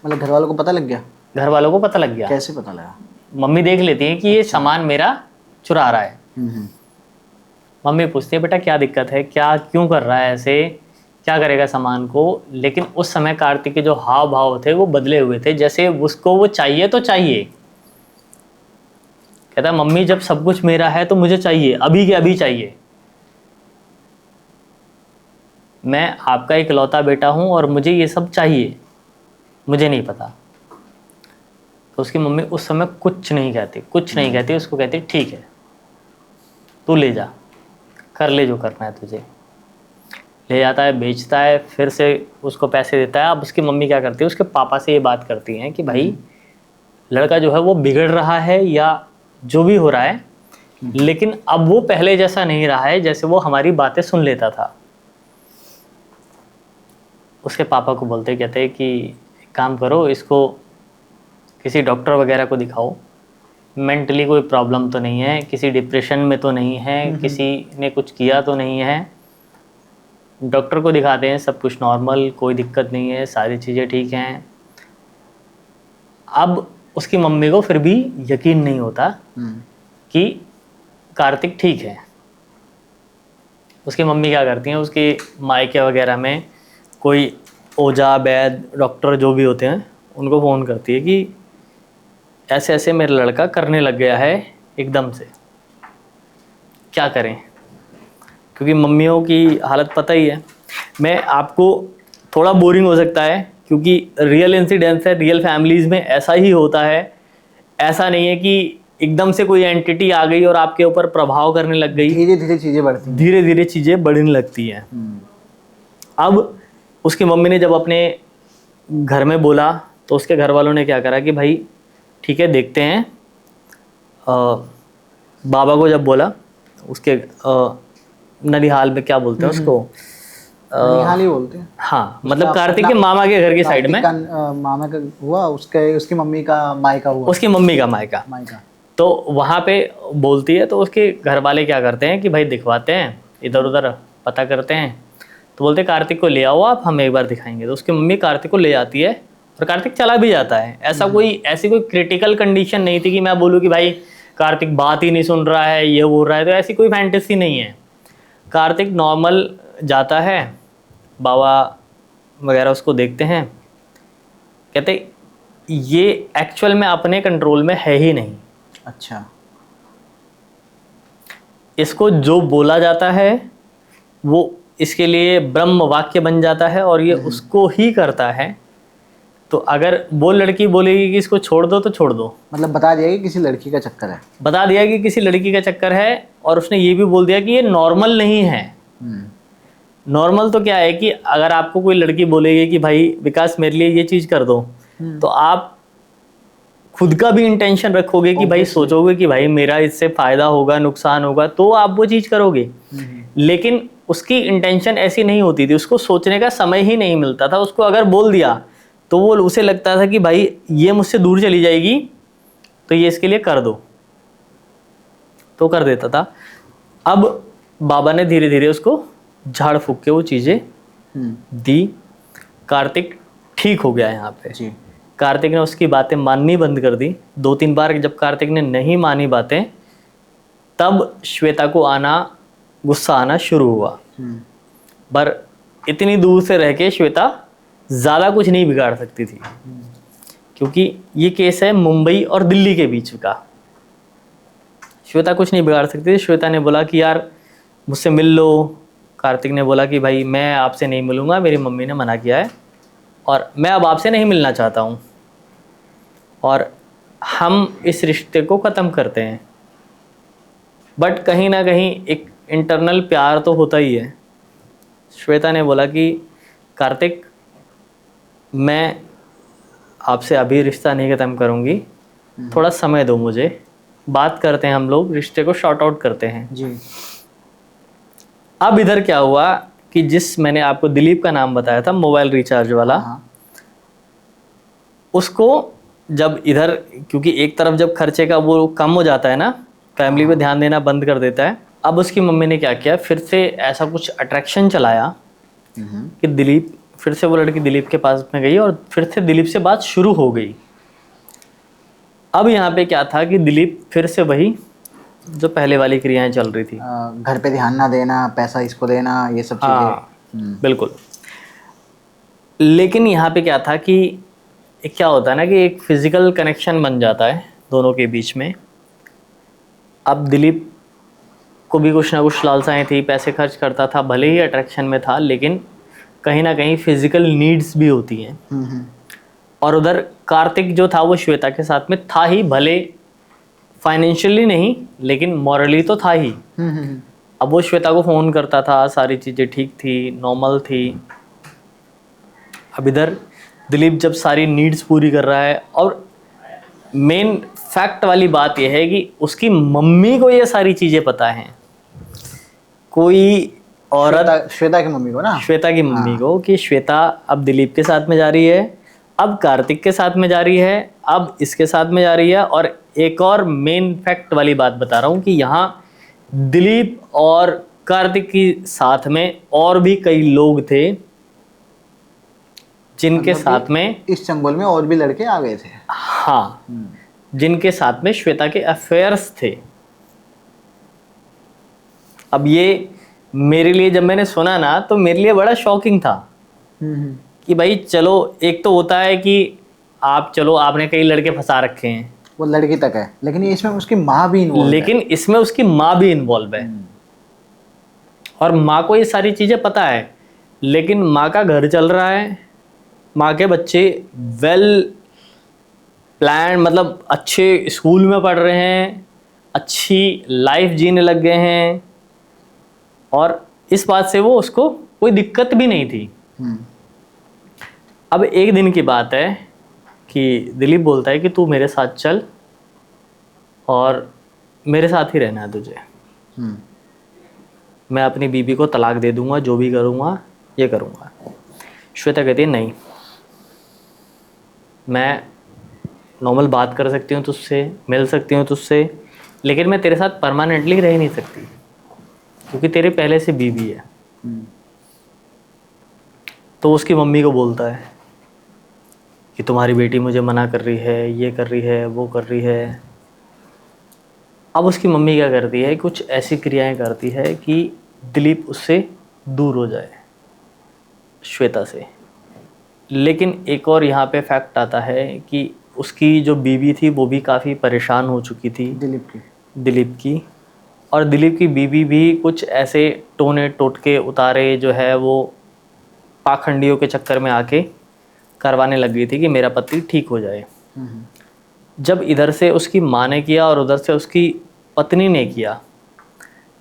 मतलब घर वालों को पता लग गया? घर वालों को पता लग गया। कैसे पता लगा? मम्मी देख लेती है कि ये सामान मेरा चुरा रहा है। मम्मी पूछती है बेटा क्या दिक्कत है, क्या क्यों कर रहा है ऐसे, क्या करेगा सामान को। लेकिन उस समय कार्तिक के जो हाव भाव थे वो बदले हुए थे, जैसे उसको वो चाहिए तो चाहिए। कहता मम्मी जब सब कुछ मेरा है तो मुझे चाहिए, अभी के अभी चाहिए। मैं आपका इकलौता बेटा हूं और मुझे ये सब चाहिए, मुझे नहीं पता। तो उसकी मम्मी उस समय कुछ नहीं कहती, उसको कहती ठीक है तू ले जा, कर ले जो करना है तुझे। ले जाता है, बेचता है, फिर से उसको पैसे देता है। अब उसकी मम्मी क्या करती है, उसके पापा से ये बात करती हैं कि भाई लड़का जो है वो बिगड़ रहा है या जो भी हो रहा है, लेकिन अब वो पहले जैसा नहीं रहा है जैसे वो हमारी बातें सुन लेता था। उसके पापा को बोलते कहते हैं कि काम करो, इसको किसी डॉक्टर वगैरह को दिखाओ, मेंटली कोई प्रॉब्लम तो नहीं है, किसी डिप्रेशन में तो नहीं है, किसी ने कुछ किया तो नहीं है। डॉक्टर को दिखाते हैं, सब कुछ नॉर्मल, कोई दिक्कत नहीं है, सारी चीज़ें ठीक हैं। अब उसकी मम्मी को फिर भी यकीन नहीं होता कि कार्तिक ठीक है। उसकी मम्मी क्या करती हैं, उसके मायके वगैरह में कोई ओझा वैद्य डॉक्टर जो भी होते हैं उनको फ़ोन करती है कि ऐसे ऐसे मेरा लड़का करने लग गया है एकदम से, क्या करें। क्योंकि मम्मियों की हालत पता ही है। मैं आपको थोड़ा बोरिंग हो सकता है क्योंकि रियल इंसिडेंस है, रियल फैमिलीज़ में ऐसा ही होता है। ऐसा नहीं है कि एकदम से कोई एंटिटी आ गई और आपके ऊपर प्रभाव करने लग गई। धीरे धीरे चीज़ें बढ़ती हैं, धीरे धीरे चीज़ें बढ़ने लगती हैं। अब उसकी मम्मी ने जब अपने घर में बोला तो उसके घर वालों ने क्या करा कि भाई ठीक है देखते हैं। बाबा को जब बोला, उसके ननिहाल में क्या बोलते हैं उसको, ननिहाल ही बोलते हैं। हाँ, मतलब कार्तिक के मामा के घर के साइड में। मामा का हुआ, उसकी मम्मी का मायका हुआ, उसकी मम्मी का मायका। तो वहाँ पे बोलती है तो उसके घर वाले क्या करते हैं कि भाई दिखवाते हैं, इधर उधर पता करते हैं। तो बोलते कार्तिक को ले आओ आप, हम एक बार दिखाएंगे। तो उसकी मम्मी कार्तिक को ले जाती है और कार्तिक चला भी जाता है। ऐसी कोई क्रिटिकल कंडीशन नहीं थी कि मैं बोलूँ कि भाई कार्तिक बात ही नहीं सुन रहा है, ये बोल रहा है, तो ऐसी कोई फैंटेसी नहीं है। कार्तिक नॉर्मल जाता है, बाबा वगैरह उसको देखते हैं, कहते ये एक्चुअल में अपने कंट्रोल में है ही नहीं, अच्छा। इसको जो बोला जाता है वो इसके लिए ब्रह्म वाक्य बन जाता है और ये उसको ही करता है। तो अगर वो लड़की बोलेगी कि इसको छोड़ दो तो छोड़ दो, मतलब बता दिया कि किसी लड़की का चक्कर है। बता दिया कि किसी लड़की का चक्कर है, और उसने ये भी बोल दिया कि ये नॉर्मल नहीं है। नॉर्मल तो क्या है कि अगर आपको कोई लड़की बोलेगी कि भाई विकास मेरे लिए ये चीज़ कर दो, तो आप खुद का भी इंटेंशन रखोगे कि भाई सोचोगे कि भाई मेरा इससे फ़ायदा होगा नुकसान होगा, तो आप वो चीज़ करोगे। लेकिन उसकी इंटेंशन ऐसी नहीं होती थी, उसको सोचने का समय ही नहीं मिलता था। उसको अगर बोल दिया तो वो उसे लगता था कि भाई ये मुझसे दूर चली जाएगी, तो ये इसके लिए कर दो, तो कर देता था। अब बाबा ने धीरे धीरे उसको झाड़ फूक के वो चीज़ें दी। कार्तिक ठीक हो गया यहाँ पे जी। कार्तिक ने उसकी बातें माननी बंद कर दी। 2-3 बार जब कार्तिक ने नहीं मानी बातें, तब श्वेता को गुस्सा आना शुरू हुआ। पर इतनी दूर से रह के श्वेता ज़्यादा कुछ नहीं बिगाड़ सकती थी, क्योंकि ये केस है मुंबई और दिल्ली के बीच का। श्वेता कुछ नहीं बिगाड़ सकती थी। श्वेता ने बोला कि यार मुझसे मिल लो। कार्तिक ने बोला कि भाई मैं आपसे नहीं मिलूँगा, मेरी मम्मी ने मना किया है और मैं अब आपसे नहीं मिलना चाहता हूँ, और हम इस रिश्ते को ख़त्म करते हैं। बट कहीं ना कहीं एक इंटरनल प्यार तो होता ही है। श्वेता ने बोला कि कार्तिक मैं आपसे अभी रिश्ता नहीं ख़त्म करूँगी, थोड़ा समय दो मुझे, बात करते हैं हम लोग, रिश्ते को शॉर्ट आउट करते हैं। जी। अब इधर क्या हुआ कि जिस मैंने आपको दिलीप का नाम बताया था, मोबाइल रिचार्ज वाला, उसको जब इधर, क्योंकि एक तरफ जब खर्चे का वो कम हो जाता है ना, फैमिली पे ध्यान देना बंद कर देता है। अब उसकी मम्मी ने क्या किया, फिर से ऐसा कुछ अट्रैक्शन चलाया कि दिलीप, फिर से वो लड़की दिलीप के पास में गई और फिर से दिलीप से बात शुरू हो गई। अब यहाँ पे क्या था कि दिलीप फिर से वही जो पहले वाली क्रियाएं चल रही थी, घर पे ध्यान ना देना, पैसा इसको देना, ये सब चीजें। बिल्कुल। लेकिन यहाँ पे क्या था कि क्या होता है ना कि एक फिजिकल कनेक्शन बन जाता है दोनों के बीच में। अब दिलीप को भी कुछ ना कुछ लालसाएं थी, पैसे खर्च करता था, भले ही अट्रैक्शन में था, लेकिन कहीं ना कहीं फिजिकल नीड्स भी होती हैं। और उधर कार्तिक जो था वो श्वेता के साथ में था ही, भले फाइनेंशियली नहीं लेकिन मॉरली तो था ही। अब वो श्वेता को फ़ोन करता था, सारी चीज़ें ठीक थी, नॉर्मल थी। अब इधर दिलीप जब सारी नीड्स पूरी कर रहा है, और मेन फैक्ट वाली बात यह है कि उसकी मम्मी को ये सारी चीज़ें पता हैं। कोई औरत, श्वेता की मम्मी को ना, श्वेता की मम्मी को, कि श्वेता अब दिलीप के साथ में जा रही है, अब कार्तिक के साथ में जा रही है, अब इसके साथ में जा रही है। और एक और मेन फैक्ट वाली बात बता रहा हूँ कि यहाँ दिलीप और कार्तिक की साथ में और भी कई लोग थे, जिनके साथ में इस चंगुल में और भी लड़के आ गए थे। हाँ, जिनके साथ में श्वेता के अफेयर्स थे। अब ये मेरे लिए जब मैंने सुना ना, तो मेरे लिए बड़ा शॉकिंग था कि भाई चलो, एक तो होता है कि आप चलो आपने कई लड़के फंसा रखे हैं, वो लड़की तक है, लेकिन इसमें उसकी माँ भी इन्वॉल्व है। लेकिन इसमें उसकी माँ भी इन्वॉल्व है, और माँ को ये सारी चीज़ें पता है। लेकिन माँ का घर चल रहा है, माँ के बच्चे वेल प्लान, मतलब अच्छे स्कूल में पढ़ रहे हैं, अच्छी लाइफ जीने लग गए हैं, और इस बात से वो उसको कोई दिक्कत भी नहीं थी। अब एक दिन की बात है कि दिलीप बोलता है कि तू मेरे साथ चल और मेरे साथ ही रहना है तुझे, मैं अपनी बीबी को तलाक दे दूंगा, जो भी करूंगा ये करूंगा। श्वेता कहती है नहीं, मैं नॉर्मल बात कर सकती हूँ तुझसे, मिल सकती हूँ तुझसे, लेकिन मैं तेरे साथ परमानेंटली रह नहीं सकती, क्योंकि तेरे पहले से बीबी है। तो उसकी मम्मी को बोलता है कि तुम्हारी बेटी मुझे मना कर रही है, ये कर रही है, वो कर रही है। अब उसकी मम्मी क्या करती है, कुछ ऐसी क्रियाएं करती है कि दिलीप उससे दूर हो जाए श्वेता से। लेकिन एक और यहाँ पे फैक्ट आता है कि उसकी जो बीवी थी वो भी काफ़ी परेशान हो चुकी थी दिलीप की। और दिलीप की बीवी भी कुछ ऐसे टोने टोटके उतारे जो है वो पाखंडियों के चक्कर में आके करवाने लग गई थी कि मेरा पति ठीक हो जाए। जब इधर से उसकी माँ ने किया और उधर से उसकी पत्नी ने किया,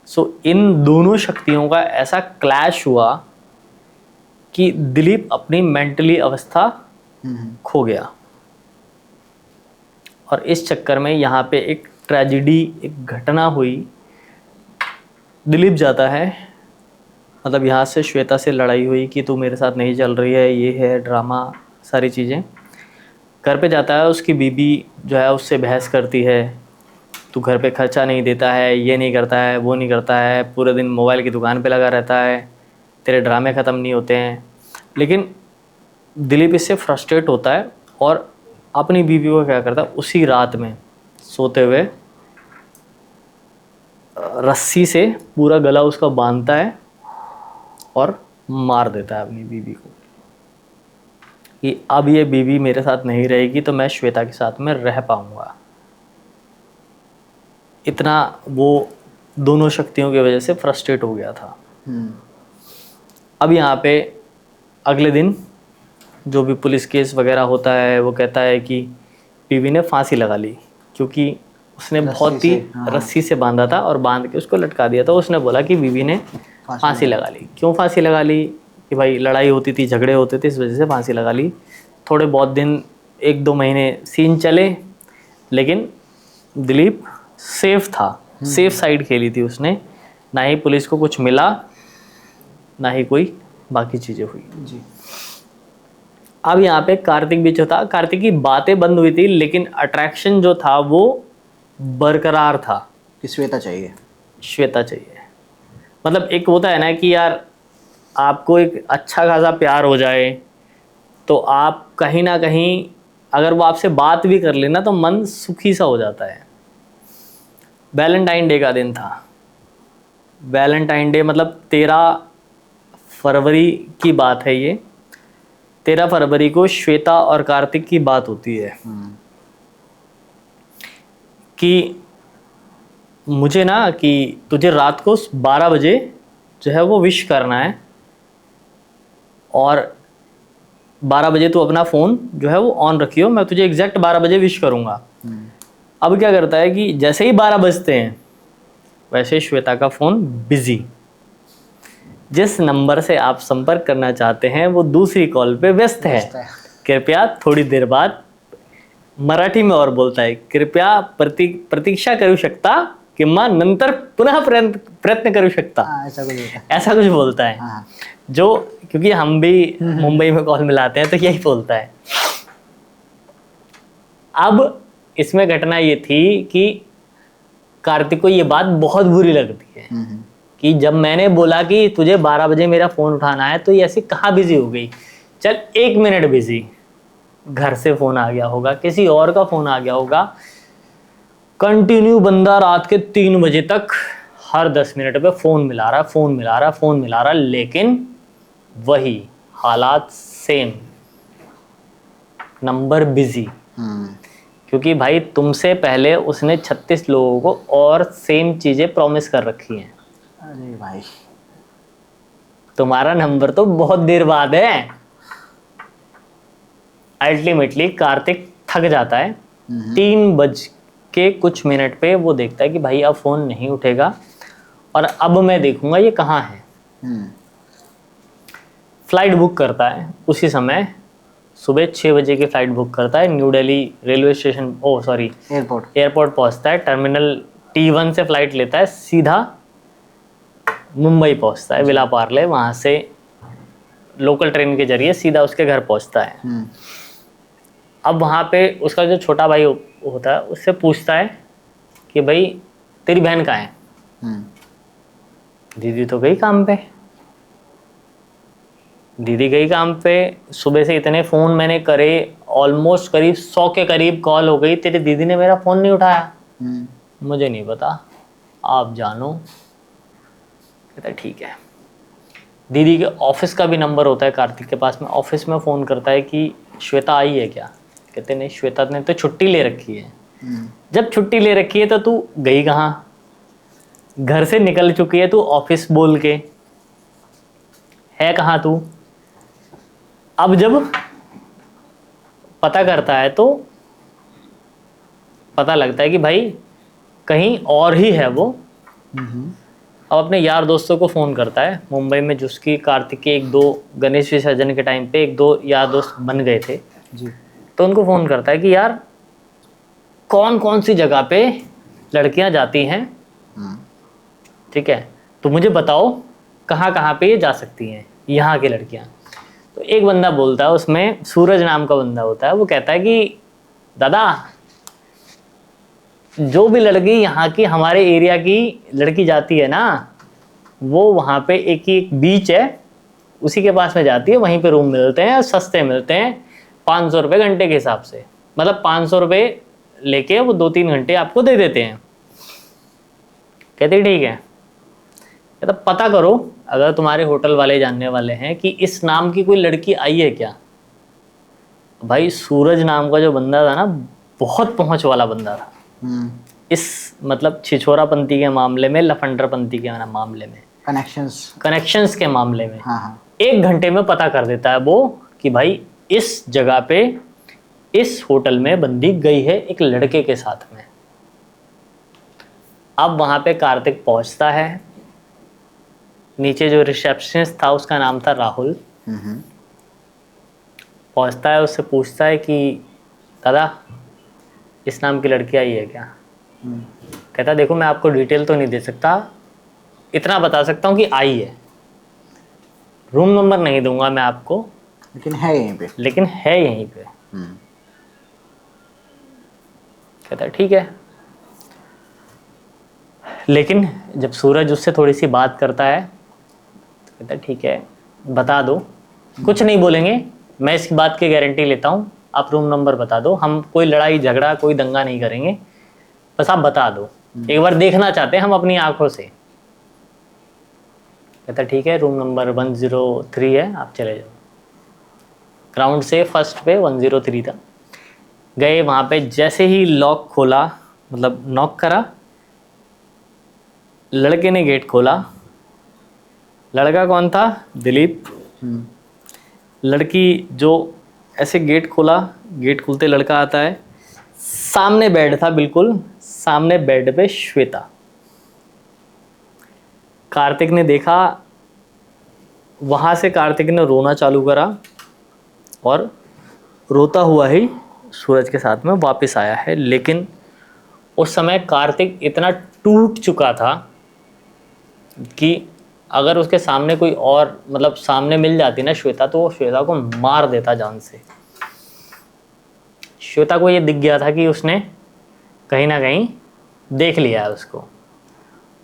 सो इन दोनों शक्तियों का ऐसा क्लैश हुआ कि दिलीप अपनी मेंटली अवस्था खो गया। और इस चक्कर में यहाँ पे एक ट्रेजिडी, एक घटना हुई। दिलीप जाता है, मतलब यहाँ से श्वेता से लड़ाई हुई कि तू मेरे साथ नहीं चल रही है, ये है ड्रामा, सारी चीज़ें। घर पे जाता है, उसकी बीबी जो है उससे बहस करती है, तू घर पे खर्चा नहीं देता है, ये नहीं करता है, वो नहीं करता है, पूरे दिन मोबाइल की दुकान पे लगा रहता है, तेरे ड्रामे ख़त्म नहीं होते हैं। लेकिन दिलीप इससे फ्रस्ट्रेट होता है और अपनी बीवी को क्या करता है, उसी रात में सोते हुए रस्सी से पूरा गला उसका बांधता है और मार देता है अपनी बीवी को कि अब ये बीवी मेरे साथ नहीं रहेगी तो मैं श्वेता के साथ में रह पाऊंगा। इतना वो दोनों शक्तियों की वजह से फ्रस्ट्रेट हो गया था। अब यहाँ पे अगले दिन जो भी पुलिस केस वगैरह होता है, वो कहता है कि बीवी ने फांसी लगा ली, क्योंकि उसने बहुत ही रस्सी से बांधा था और बांध के उसको लटका दिया था। उसने बोला कि बीवी ने फांसी लगा ली। क्यों फांसी लगा ली? कि भाई लड़ाई होती थी, झगड़े होते थे, इस वजह से फांसी लगा ली। थोड़े बहुत दिन, 1-2 महीने सीन चले, लेकिन दिलीप सेफ था, सेफ साइड खेली थी उसने। ना ही पुलिस को कुछ मिला, ना ही कोई बाकी चीज़ें हुई जी। अब यहाँ पे कार्तिक भी जो था, कार्तिक की बातें बंद हुई थी, लेकिन अट्रैक्शन जो था वो बरकरार था कि श्वेता चाहिए, श्वेता चाहिए। मतलब एक होता है ना कि यार आपको एक अच्छा खासा प्यार हो जाए तो आप कहीं ना कहीं, अगर वो आपसे बात भी कर लेना तो मन सुखी सा हो जाता है। वैलेंटाइन डे का दिन था। वैलेंटाइन डे मतलब 13 फरवरी की बात है ये। 13 फरवरी को श्वेता और कार्तिक की बात होती है कि मुझे ना कि तुझे रात को 12 बजे जो है वो विश करना है, और 12 बजे तू अपना फ़ोन जो है वो ऑन रखियो, मैं तुझे एग्जैक्ट 12 बजे विश करूँगा। अब क्या करता है कि जैसे ही 12 बजते हैं वैसे श्वेता का फ़ोन बिज़ी, जिस नंबर से आप संपर्क करना चाहते हैं वो दूसरी कॉल पे व्यस्त है, कृपया थोड़ी देर बाद, मराठी में और बोलता है, कृपया प्रतीक्षा करू शकता किंवा नंतर पुनः प्रयत्न करू शकता, ऐसा कुछ बोलता है। जो क्योंकि हम भी मुंबई में कॉल मिलाते हैं तो यही बोलता है। अब इसमें घटना ये थी कि कार्तिक को ये बात बहुत बुरी लगती है कि जब मैंने बोला कि तुझे 12 बजे मेरा फ़ोन उठाना है तो ये ऐसे कहाँ बिजी हो गई। चल 1 मिनट बिजी, घर से फ़ोन आ गया होगा, किसी और का फ़ोन आ गया होगा। कंटिन्यू बंदा रात के 3 बजे तक हर 10 मिनट पे फ़ोन मिला रहा, लेकिन वही हालात सेम, नंबर बिजी। क्योंकि भाई तुमसे पहले उसने 36 लोगों को और सेम चीज़ें प्रॉमिस कर रखी हैं। अरे भाई, तुम्हारा नंबर तो बहुत देर बाद है। अल्टीमेटली कार्तिक थक जाता है। 3 बज के कुछ मिनट पे वो देखता है कि भाई अब फ़ोन नहीं उठेगा और अब मैं देखूंगा ये कहाँ है। फ्लाइट बुक करता है उसी समय, सुबह 6 बजे की फ़्लाइट बुक करता है। New Delhi railway station, airport पहुंचता है। टर्मिनल T1 से फ़्लाइट लेता है, सीधा मुंबई पहुंचता है, विला पार्ले। वहाँ से लोकल ट्रेन के जरिए सीधा उसके घर पहुंचता है। अब वहाँ पे उसका जो छोटा भाई होता है उससे पूछता है कि भाई तेरी बहन कहाँ है? दीदी तो गई काम पे। दीदी गई काम पे, सुबह से इतने फ़ोन मैंने करे, ऑलमोस्ट करीब 100 के करीब कॉल हो गई, तेरी दीदी ने मेरा फ़ोन नहीं उठाया। मुझे नहीं पता, आप जानो। कहता ठीक है। दीदी के ऑफिस का भी नंबर होता है कार्तिक के पास में, ऑफिस में फ़ोन करता है कि श्वेता आई है क्या? कहते नहीं, श्वेता ने तो छुट्टी ले रखी है। जब छुट्टी ले रखी है तो तू गई कहाँ? घर से निकल चुकी है तू ऑफिस बोल के, है कहाँ तू? अब जब पता करता है तो पता लगता है कि भाई कहीं और ही है वो। अब अपने यार दोस्तों को फ़ोन करता है मुंबई में, जिसकी कार्तिक के 1-2 गणेश विसर्जन के टाइम पे 1-2 यार दोस्त बन गए थे जी। तो उनको फ़ोन करता है कि यार कौन कौन सी जगह पे लड़कियां जाती हैं, ठीक है, तो मुझे बताओ कहाँ कहाँ पे ये जा सकती हैं यहाँ की लड़कियां। तो एक बंदा बोलता है, उसमें सूरज नाम का बंदा होता है, वो कहता है कि दादा जो भी लड़की यहाँ की हमारे एरिया की लड़की जाती है ना, वो वहाँ पे एक बीच है उसी के पास में जाती है, वहीं पे रूम मिलते हैं, सस्ते मिलते हैं, 500 रुपये घंटे के हिसाब से, मतलब 500 रुपये लेके वो 2-3 घंटे आपको दे देते हैं। कहते ठीक है। कहता पता करो अगर तुम्हारे होटल वाले जानने वाले हैं कि इस नाम की कोई लड़की आई है क्या। भाई सूरज नाम का जो बंदा था ना, बहुत पहुंच वाला बंदा था इस मतलब छिछोरापंती के मामले में, लफंडरपंती के मामले में, कनेक्शंस के मामले में। हाँ। 1 घंटे में पता कर देता है वो कि भाई इस जगह पे इस होटल में बंदी गई है एक लड़के के साथ में। अब वहां पे कार्तिक पहुंचता है, नीचे जो रिसेप्शनिस्ट था उसका नाम था राहुल। पहुंचता है, उससे पूछता है कि दादा इस नाम की लड़की आई है क्या? कहता देखो मैं आपको डिटेल तो नहीं दे सकता, इतना बता सकता हूँ कि आई है, रूम नंबर नहीं दूंगा मैं आपको, लेकिन है यहीं पे। कहता ठीक है। लेकिन जब सूरज उससे थोड़ी सी बात करता है तो कहता ठीक है बता दो, कुछ नहीं बोलेंगे, मैं इस बात की गारंटी लेता हूँ, आप रूम नंबर बता दो, हम कोई लड़ाई झगड़ा कोई दंगा नहीं करेंगे, बस आप बता दो, एक बार देखना चाहते हैं हम अपनी आंखों से। कहता ठीक है, रूम नंबर 103 है, आप चले जाओ। ग्राउंड से फर्स्ट पे 103 था। गए वहाँ पे, जैसे ही लॉक खोला, मतलब नॉक करा, लड़के ने गेट खोला। लड़का कौन था? दिलीप। लड़की जो ऐसे गेट खोला, गेट खुलते लड़का आता है, सामने बेड था, बिल्कुल सामने बेड पे श्वेता। कार्तिक ने देखा, वहाँ से कार्तिक ने रोना चालू करा और रोता हुआ ही सूरज के साथ में वापस आया है। लेकिन उस समय कार्तिक इतना टूट चुका था कि अगर उसके सामने कोई और मतलब सामने मिल जाती ना श्वेता, तो वो श्वेता को मार देता जान से। श्वेता को ये दिख गया था कि उसने कहीं ना कहीं देख लिया है उसको।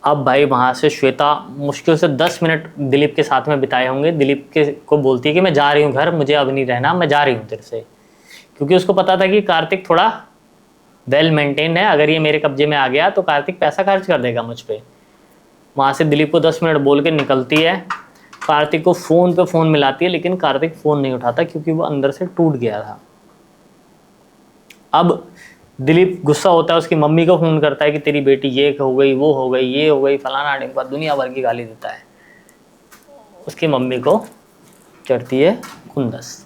अब भाई वहाँ से श्वेता मुश्किल से 10 मिनट दिलीप के साथ में बिताए होंगे। दिलीप के को बोलती है कि मैं जा रही हूँ घर, मुझे अब नहीं रहना, मैं जा रही हूँ तेरे से, क्योंकि उसको पता था कि कार्तिक थोड़ा वेल मेंटेन है, अगर ये मेरे कब्जे में आ गया तो कार्तिक पैसा खर्च कर देगा मुझ पर। वहाँ से दिलीप को 10 मिनट बोल के निकलती है, कार्तिक को फ़ोन पे फ़ोन मिलाती है, लेकिन कार्तिक फ़ोन नहीं उठाता क्योंकि वो अंदर से टूट गया था। अब दिलीप गुस्सा होता है, उसकी मम्मी को फ़ोन करता है कि तेरी बेटी ये हो गई, वो हो गई, ये हो गई, फलाना ढिमका, दुनिया भर की गाली देता है। उसकी मम्मी को चढ़ती है खुंदस।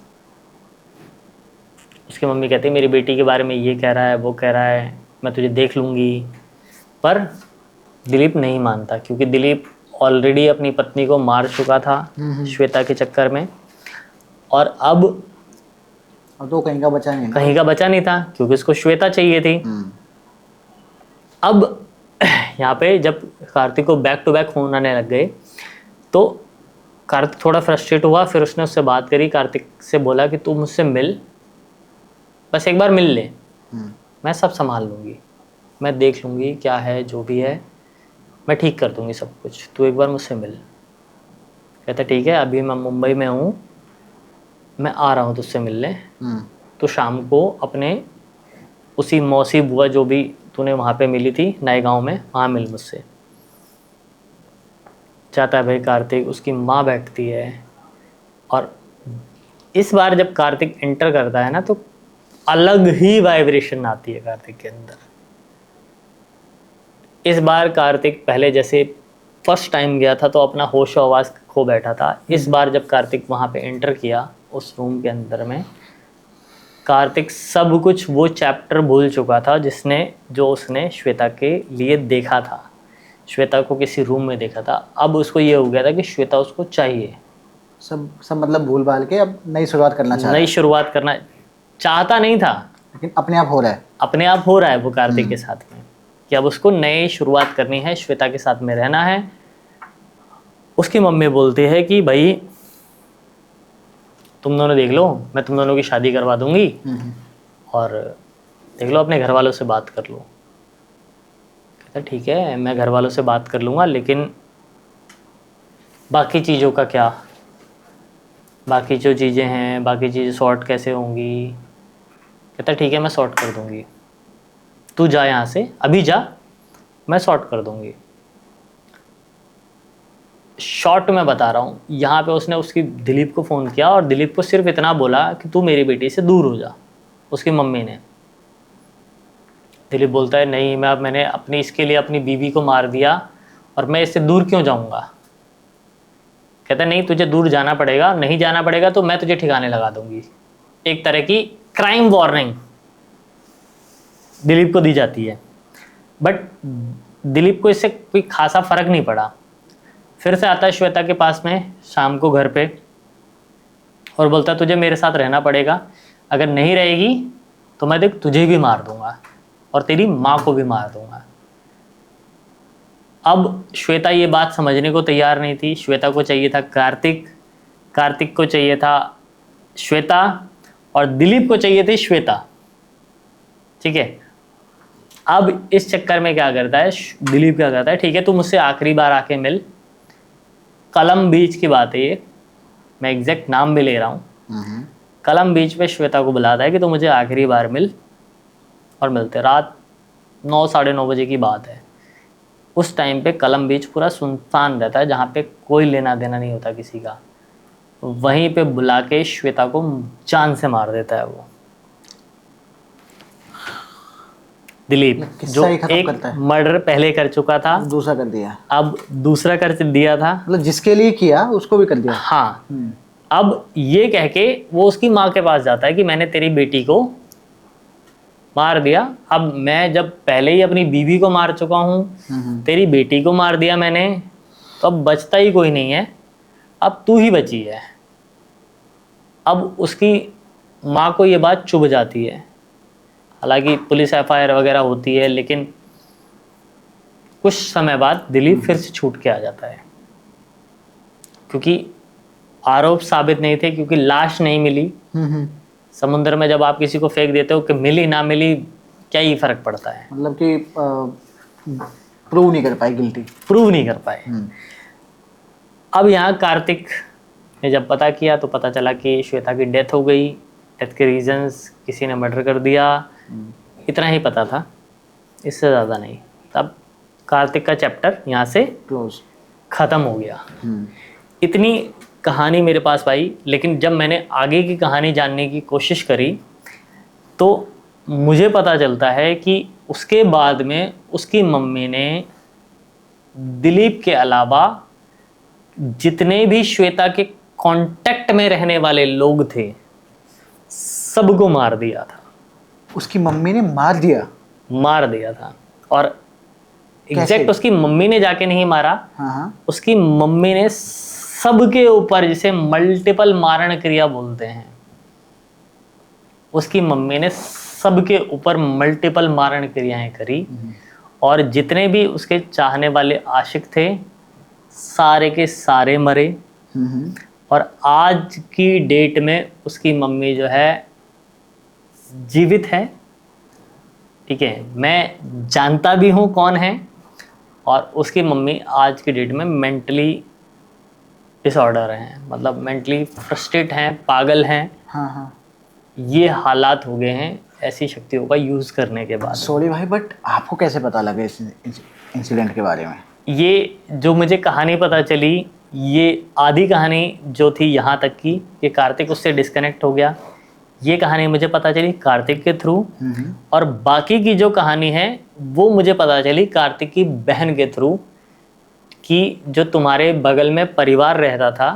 उसकी मम्मी कहती है मेरी बेटी के बारे में ये कह रहा है, वो कह रहा है, मैं तुझे देख लूँगी। पर दिलीप नहीं मानता, क्योंकि दिलीप ऑलरेडी अपनी पत्नी को मार चुका था श्वेता के चक्कर में, और अब तो कहीं का बचा नहीं था, क्योंकि उसको श्वेता चाहिए थी। अब यहाँ पे जब कार्तिक को बैक टू बैक फोन आने लग गए तो कार्तिक थोड़ा फ्रस्ट्रेट हुआ। फिर उसने उससे बात करी, कार्तिक से बोला कि तू मुझसे मिल, बस एक बार मिल ले, मैं सब संभाल लूँगी, मैं देख लूँगी क्या है जो भी है, मैं ठीक कर दूँगी सब कुछ, तू एक बार मुझसे मिल। कहता ठीक है, अभी मैं मुंबई में हूँ, मैं आ रहा हूँ तुझसे मिलने, तो शाम को अपने उसी मौसी बुआ जो भी तूने वहाँ पे मिली थी नए गांव में, वहाँ मिल मुझसे। जाता है भाई कार्तिक, उसकी माँ बैठती है, और इस बार जब कार्तिक एंटर करता है ना तो अलग ही वाइब्रेशन आती है कार्तिक के अंदर। इस बार कार्तिक पहले जैसे फर्स्ट टाइम गया था तो अपना होश आवाज़ खो बैठा था। इस बार जब कार्तिक वहाँ पे एंटर किया उस रूम के अंदर में, कार्तिक सब कुछ वो चैप्टर भूल चुका था जो उसने श्वेता के लिए देखा था। श्वेता को किसी रूम में देखा था, अब उसको ये हो गया था कि श्वेता उसको चाहिए। सब मतलब भूल भाल के अब नई शुरुआत करना चाह रहा नई है, शुरुआत करना चाहता नहीं था, लेकिन अपने आप हो रहा है। अपने आप हो रहा है वो कार्तिक के साथ में, कि अब उसको नई शुरुआत करनी है, श्वेता के साथ में रहना है। उसकी मम्मी बोलती है कि भाई तुम दोनों देख लो, मैं तुम दोनों की शादी करवा दूंगी, और देख लो अपने घर वालों से बात कर लो। कहता ठीक है, मैं घर वालों से बात कर लूँगा, लेकिन बाकी चीज़ों का क्या, बाकी जो चीज़ें हैं, बाकी चीज़ें सॉर्ट कैसे होंगी। कहता ठीक है, मैं सॉर्ट कर दूंगी, तू जा यहाँ से, अभी जा, मैं सॉर्ट कर दूंगी। शॉर्ट में बता रहा हूँ, यहाँ पे उसने उसकी दिलीप को फ़ोन किया और दिलीप को सिर्फ इतना बोला कि तू मेरी बेटी से दूर हो जा, उसकी मम्मी ने। दिलीप बोलता है नहीं, मैंने अपनी इसके लिए अपनी बीवी को मार दिया और मैं इससे दूर क्यों जाऊँगा। कहता नहीं, तुझे दूर जाना पड़ेगा, नहीं जाना पड़ेगा तो मैं तुझे ठिकाने लगा दूंगी। एक तरह की क्राइम वार्निंग दिलीप को दी जाती है, बट दिलीप को इससे कोई खासा फर्क नहीं पड़ा। फिर से आता है श्वेता के पास में शाम को घर पे और बोलता है तुझे मेरे साथ रहना पड़ेगा, अगर नहीं रहेगी तो मैं देख तुझे भी मार दूंगा और तेरी माँ को भी मार दूंगा। अब श्वेता ये बात समझने को तैयार नहीं थी। श्वेता को चाहिए था कार्तिक, कार्तिक को चाहिए था श्वेता, और दिलीप को चाहिए थी श्वेता। ठीक है, अब इस चक्कर में क्या करता है दिलीप, क्या करता है, ठीक है तू मुझसे आखिरी बार आके मिल। कलम बीच की बात है ये, मैं एग्जैक्ट नाम भी ले रहा हूँ। कलम बीच पे श्वेता को बुलाता है कि तू मुझे आखिरी बार मिल, और मिलते रात 9 साढ़े 9 बजे की बात है। उस टाइम पे कलम बीच पूरा सुनसान रहता है, जहाँ पे कोई लेना देना नहीं होता किसी का। वहीं पे बुला के श्वेता को जान से मार देता है वो दिलीप, जो एक मर्डर पहले कर चुका था, दूसरा कर दिया, अब दूसरा कर दिया था, मतलब जिसके लिए किया उसको भी कर दिया। हाँ, अब ये कह के वो उसकी माँ के पास जाता है कि मैंने तेरी बेटी को मार दिया, अब मैं जब पहले ही अपनी बीवी को मार चुका हूँ, तेरी बेटी को मार दिया मैंने, तो अब बचता ही कोई नहीं है, अब तू ही बची है। अब उसकी माँ को ये बात चुभ जाती है, हालांकि पुलिस एफआईआर वगैरह होती है, लेकिन कुछ समय बाद दिलीप फिर से छूट के आ जाता है, क्योंकि आरोप साबित नहीं थे, क्योंकि लाश नहीं मिली। समुद्र में जब आप किसी को फेंक देते हो कि मिली ना मिली क्या ही फर्क पड़ता है, मतलब कि प्रूव नहीं कर पाए, गिल्टी प्रूव नहीं कर पाए। अब यहाँ कार्तिक ने जब पता किया तो पता चला कि श्वेता की डेथ हो गई। डेथ के रीजंस, किसी ने मर्डर कर दिया, इतना ही पता था, इससे ज़्यादा नहीं। तब कार्तिक का चैप्टर यहाँ से क्लोज, ख़त्म हो गया। इतनी कहानी मेरे पास आई, लेकिन जब मैंने आगे की कहानी जानने की कोशिश करी तो मुझे पता चलता है कि उसके बाद में उसकी मम्मी ने दिलीप के अलावा जितने भी श्वेता के कांटेक्ट में रहने वाले लोग थे सबको मार दिया था। उसकी मम्मी ने मार दिया था, और एग्जैक्ट उसकी मम्मी ने जाके नहीं मारा। उसकी मम्मी ने सबके ऊपर, जिसे मल्टीपल मारण क्रिया बोलते हैं, उसकी मम्मी ने सबके ऊपर मल्टीपल मारण क्रियाएं करी, और जितने भी उसके चाहने वाले आशिक थे सारे के सारे मरे। और आज की डेट में उसकी मम्मी जो है जीवित है। ठीक है, मैं जानता भी हूँ कौन है, और उसकी मम्मी आज की डेट में मेंटली डिसऑर्डर हैं, मतलब मेंटली फ्रस्ट्रेट हैं, पागल हैं। ये हालात हो गए हैं ऐसी शक्तियों का यूज़ करने के बाद। सॉरी भाई, बट आपको कैसे पता लगा इस इंसिडेंट के बारे में? ये जो मुझे कहानी पता चली, ये आधी कहानी जो थी यहाँ तक की कि कार्तिक उससे डिस्कनेक्ट हो गया, ये कहानी मुझे पता चली कार्तिक के थ्रू। और बाकी की जो कहानी है वो मुझे पता चली कार्तिक की बहन के थ्रू, कि जो तुम्हारे बगल में परिवार रहता था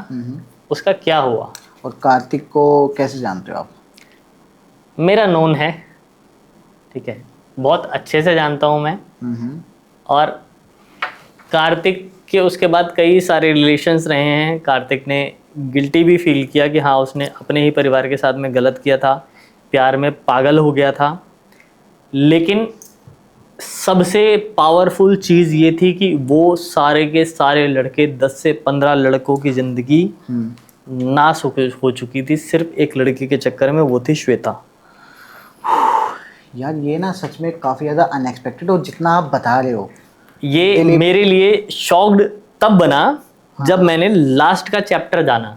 उसका क्या हुआ। और कार्तिक को कैसे जानते हो आप? मेरा नोन है, ठीक है, बहुत अच्छे से जानता हूँ मैं। और कार्तिक के उसके बाद कई सारे रिलेशंस रहे हैं। कार्तिक ने गिल्टी भी फील किया कि हाँ उसने अपने ही परिवार के साथ में गलत किया था, प्यार में पागल हो गया था। लेकिन सबसे पावरफुल चीज़ ये थी कि वो सारे के सारे लड़के 10 से 15 लड़कों की ज़िंदगी नाश हो चुकी थी सिर्फ एक लड़की के चक्कर में, वो थी श्वेता। यार ये ना सच में काफ़ी ज़्यादा अनएक्सपेक्टेड, और जितना आप बता रहे हो ये मेरे लिए शॉक्ड तब बना जब मैंने लास्ट का चैप्टर जाना।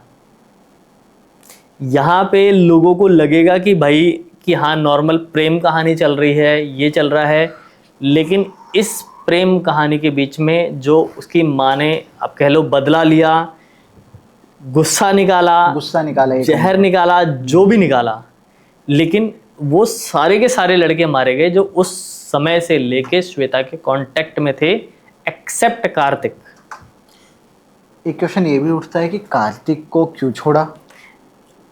यहाँ पे लोगों को लगेगा कि भाई कि हाँ नॉर्मल प्रेम कहानी चल रही है, ये चल रहा है, लेकिन इस प्रेम कहानी के बीच में जो उसकी माँ ने, आप कह लो, बदला लिया, गुस्सा निकाला, जहर निकाला, जो भी निकाला, लेकिन वो सारे के सारे लड़के मारे गए जो उस समय से लेके श्वेता के कांटेक्ट में थे, एक्सेप्ट कार्तिक। एक क्वेश्चन ये भी उठता है कि कार्तिक को क्यों छोड़ा,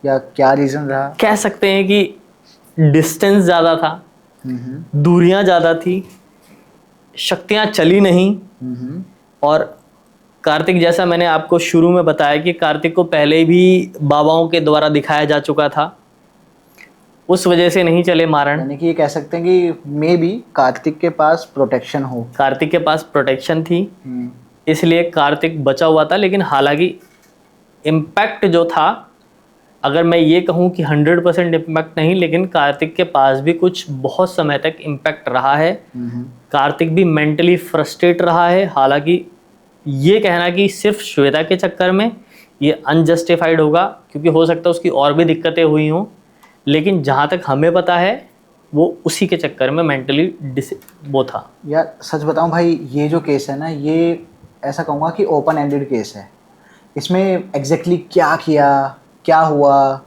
या क्या रीज़न रहा? कह सकते हैं कि डिस्टेंस ज़्यादा था, दूरियां ज़्यादा थी, शक्तियां चली नहीं। और कार्तिक, जैसा मैंने आपको शुरू में बताया कि कार्तिक को पहले भी बाबाओं के द्वारा दिखाया जा चुका था, उस वजह से नहीं चले मारण। यानी कि ये कह सकते हैं कि मे बी कार्तिक के पास प्रोटेक्शन हो, कार्तिक के पास प्रोटेक्शन थी, इसलिए कार्तिक बचा हुआ था। लेकिन हालांकि इम्पैक्ट जो था, अगर मैं ये कहूँ कि 100% इम्पैक्ट नहीं, लेकिन कार्तिक के पास भी कुछ बहुत समय तक इम्पैक्ट रहा है। कार्तिक भी मेंटली फ्रस्ट्रेट रहा है। हालांकि ये कहना कि सिर्फ श्वेता के चक्कर में, ये अनजस्टिफाइड होगा, क्योंकि हो सकता है उसकी और भी दिक्कतें हुई हों, लेकिन जहाँ तक हमें पता है वो उसी के चक्कर में मेंटली वो था। यार सच बताऊं भाई, ये जो केस है ना, ये ऐसा कहूँगा कि ओपन एंडेड केस है। इसमें एग्जैक्टली क्या किया, क्या हुआ,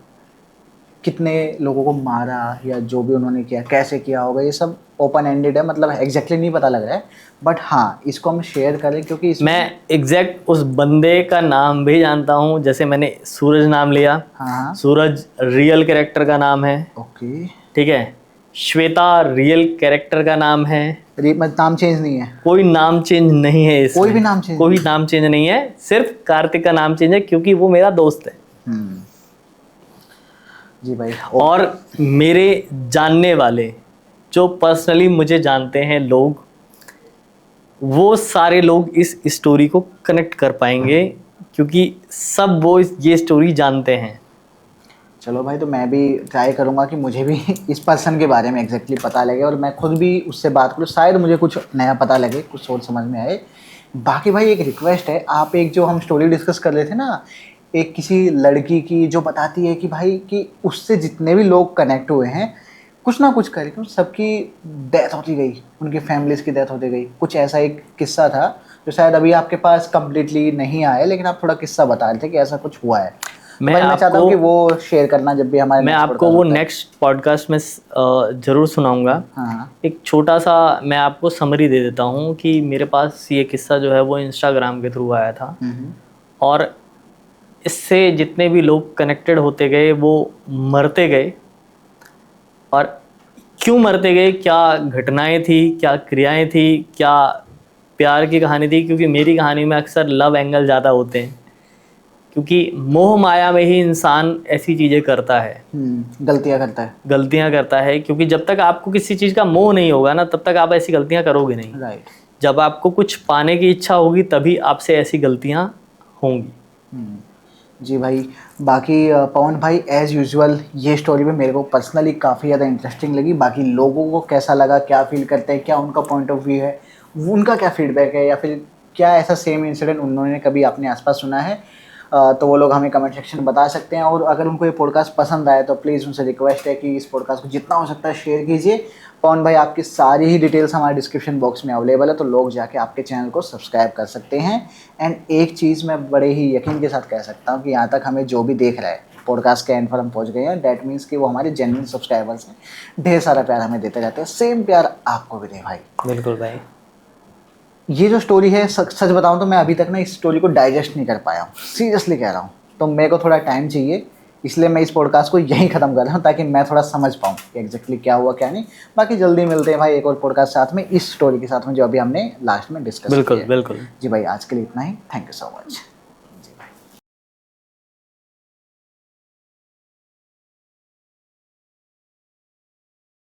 कितने लोगों को मारा, या जो भी उन्होंने किया, कैसे किया होगा, ये सब ओपन एंडेड है, मतलब एग्जैक्टली नहीं पता लग रहा है। बट हाँ, इसको हम शेयर करें क्योंकि मैं एग्जैक्ट उस बंदे का नाम भी जानता हूँ। जैसे मैंने सूरज नाम लिया, हाँ, सूरज रियल कैरेक्टर का नाम है। ओके, ठीक है, श्वेता रियल कैरेक्टर का नाम है। नाम चेंज नहीं है? कोई नाम चेंज नहीं है इसमें, कोई भी नाम चेंज? कोई नाम चेंज नहीं है, सिर्फ कार्तिक का नाम चेंज है क्योंकि वो मेरा दोस्त है। जी भाई। और मेरे जानने वाले, जो पर्सनली मुझे जानते हैं लोग, वो सारे लोग इस स्टोरी को कनेक्ट कर पाएंगे, क्योंकि सब वो ये स्टोरी जानते हैं। चलो भाई, तो मैं भी ट्राई करूँगा कि मुझे भी इस पर्सन के बारे में एग्जैक्टली पता लगे, और मैं खुद भी उससे बात करूँ, शायद मुझे कुछ नया पता लगे, कुछ सोच समझ में आए। बाकी भाई एक रिक्वेस्ट है, आप एक जो हम स्टोरी डिस्कस कर रहे थे ना, एक किसी लड़की की जो बताती है कि भाई कि उससे जितने भी लोग कनेक्ट हुए हैं, कुछ ना कुछ करके सबकी डेथ होती गई, उनकी फैमिलीज़ की डेथ होती गई। कुछ ऐसा एक किस्सा था जो शायद अभी आपके पास कंप्लीटली नहीं आया, लेकिन आप थोड़ा किस्सा बता रहे थे कि ऐसा कुछ हुआ है। मैं चाहता हूँ कि वो शेयर करना जब भी हमारे, मैं आपको वो नेक्स्ट पॉडकास्ट में ज़रूर सुनाऊंगा। हाँ। एक छोटा सा मैं आपको समरी दे देता हूँ कि मेरे पास ये किस्सा जो है वो इंस्टाग्राम के थ्रू आया था, और इससे जितने भी लोग कनेक्टेड होते गए वो मरते गए। और क्यों मरते गए, क्या घटनाएं थी, क्या क्रियाएं थी, क्या प्यार की कहानी थी, क्योंकि मेरी कहानी में अक्सर लव एंगल ज़्यादा होते हैं, क्योंकि मोह माया में ही इंसान ऐसी चीज़ें करता है, गलतियां करता है। क्योंकि जब तक आपको किसी चीज़ का मोह नहीं होगा ना, तब तक आप ऐसी गलतियां करोगे नहीं। राइट। जब आपको कुछ पाने की इच्छा होगी तभी आपसे ऐसी गलतियां होंगी। जी भाई। बाकी पवन भाई, एज़ यूजुअल ये स्टोरी में मेरे को पर्सनली काफ़ी ज़्यादा इंटरेस्टिंग लगी। बाकी लोगों को कैसा लगा, क्या फील करते हैं, क्या उनका पॉइंट ऑफ व्यू है, उनका क्या फीडबैक है, या फिर क्या ऐसा सेम इंसिडेंट उन्होंने कभी अपने आसपास सुना है, तो वो लोग हमें कमेंट सेक्शन में बता सकते हैं। और अगर उनको ये पॉडकास्ट पसंद आए तो प्लीज़ उनसे रिक्वेस्ट है कि इस पॉडकास्ट को जितना हो सकता है शेयर कीजिए। पवन भाई आपकी सारी ही डिटेल्स हमारे डिस्क्रिप्शन बॉक्स में अवेलेबल है, तो लोग जाके आपके चैनल को सब्सक्राइब कर सकते हैं। एंड एक चीज़ मैं बड़े ही यकीन के साथ कह सकता हूँ कि यहाँ तक हमें जो भी देख रहा है, पॉडकास्ट के एंड पर हम पहुँच गए हैं, डैट मीन्स कि वो हमारे जेन्युइन सब्सक्राइबर्स हैं, ढेर सारा प्यार हमें देते रहते हैं। सेम प्यार आपको भी दे भाई। बिल्कुल भाई। ये जो स्टोरी है, सच बताऊँ तो मैं अभी तक ना इस स्टोरी को डाइजेस्ट नहीं कर पाया हूँ, सीरियसली कह रहा हूँ। तो मेरे को थोड़ा टाइम चाहिए, इसलिए मैं इस पॉडकास्ट को यहीं ख़त्म कर रहा हूँ ताकि मैं थोड़ा समझ पाऊँ कि एग्जैक्टली क्या हुआ क्या नहीं। बाकी जल्दी मिलते हैं भाई एक और पॉडकास्ट साथ में, इस स्टोरी के साथ में जो अभी हमने लास्ट में डिस्कस किया। बिल्कुल बिल्कुल जी भाई, आज के लिए इतना ही। Thank you so much.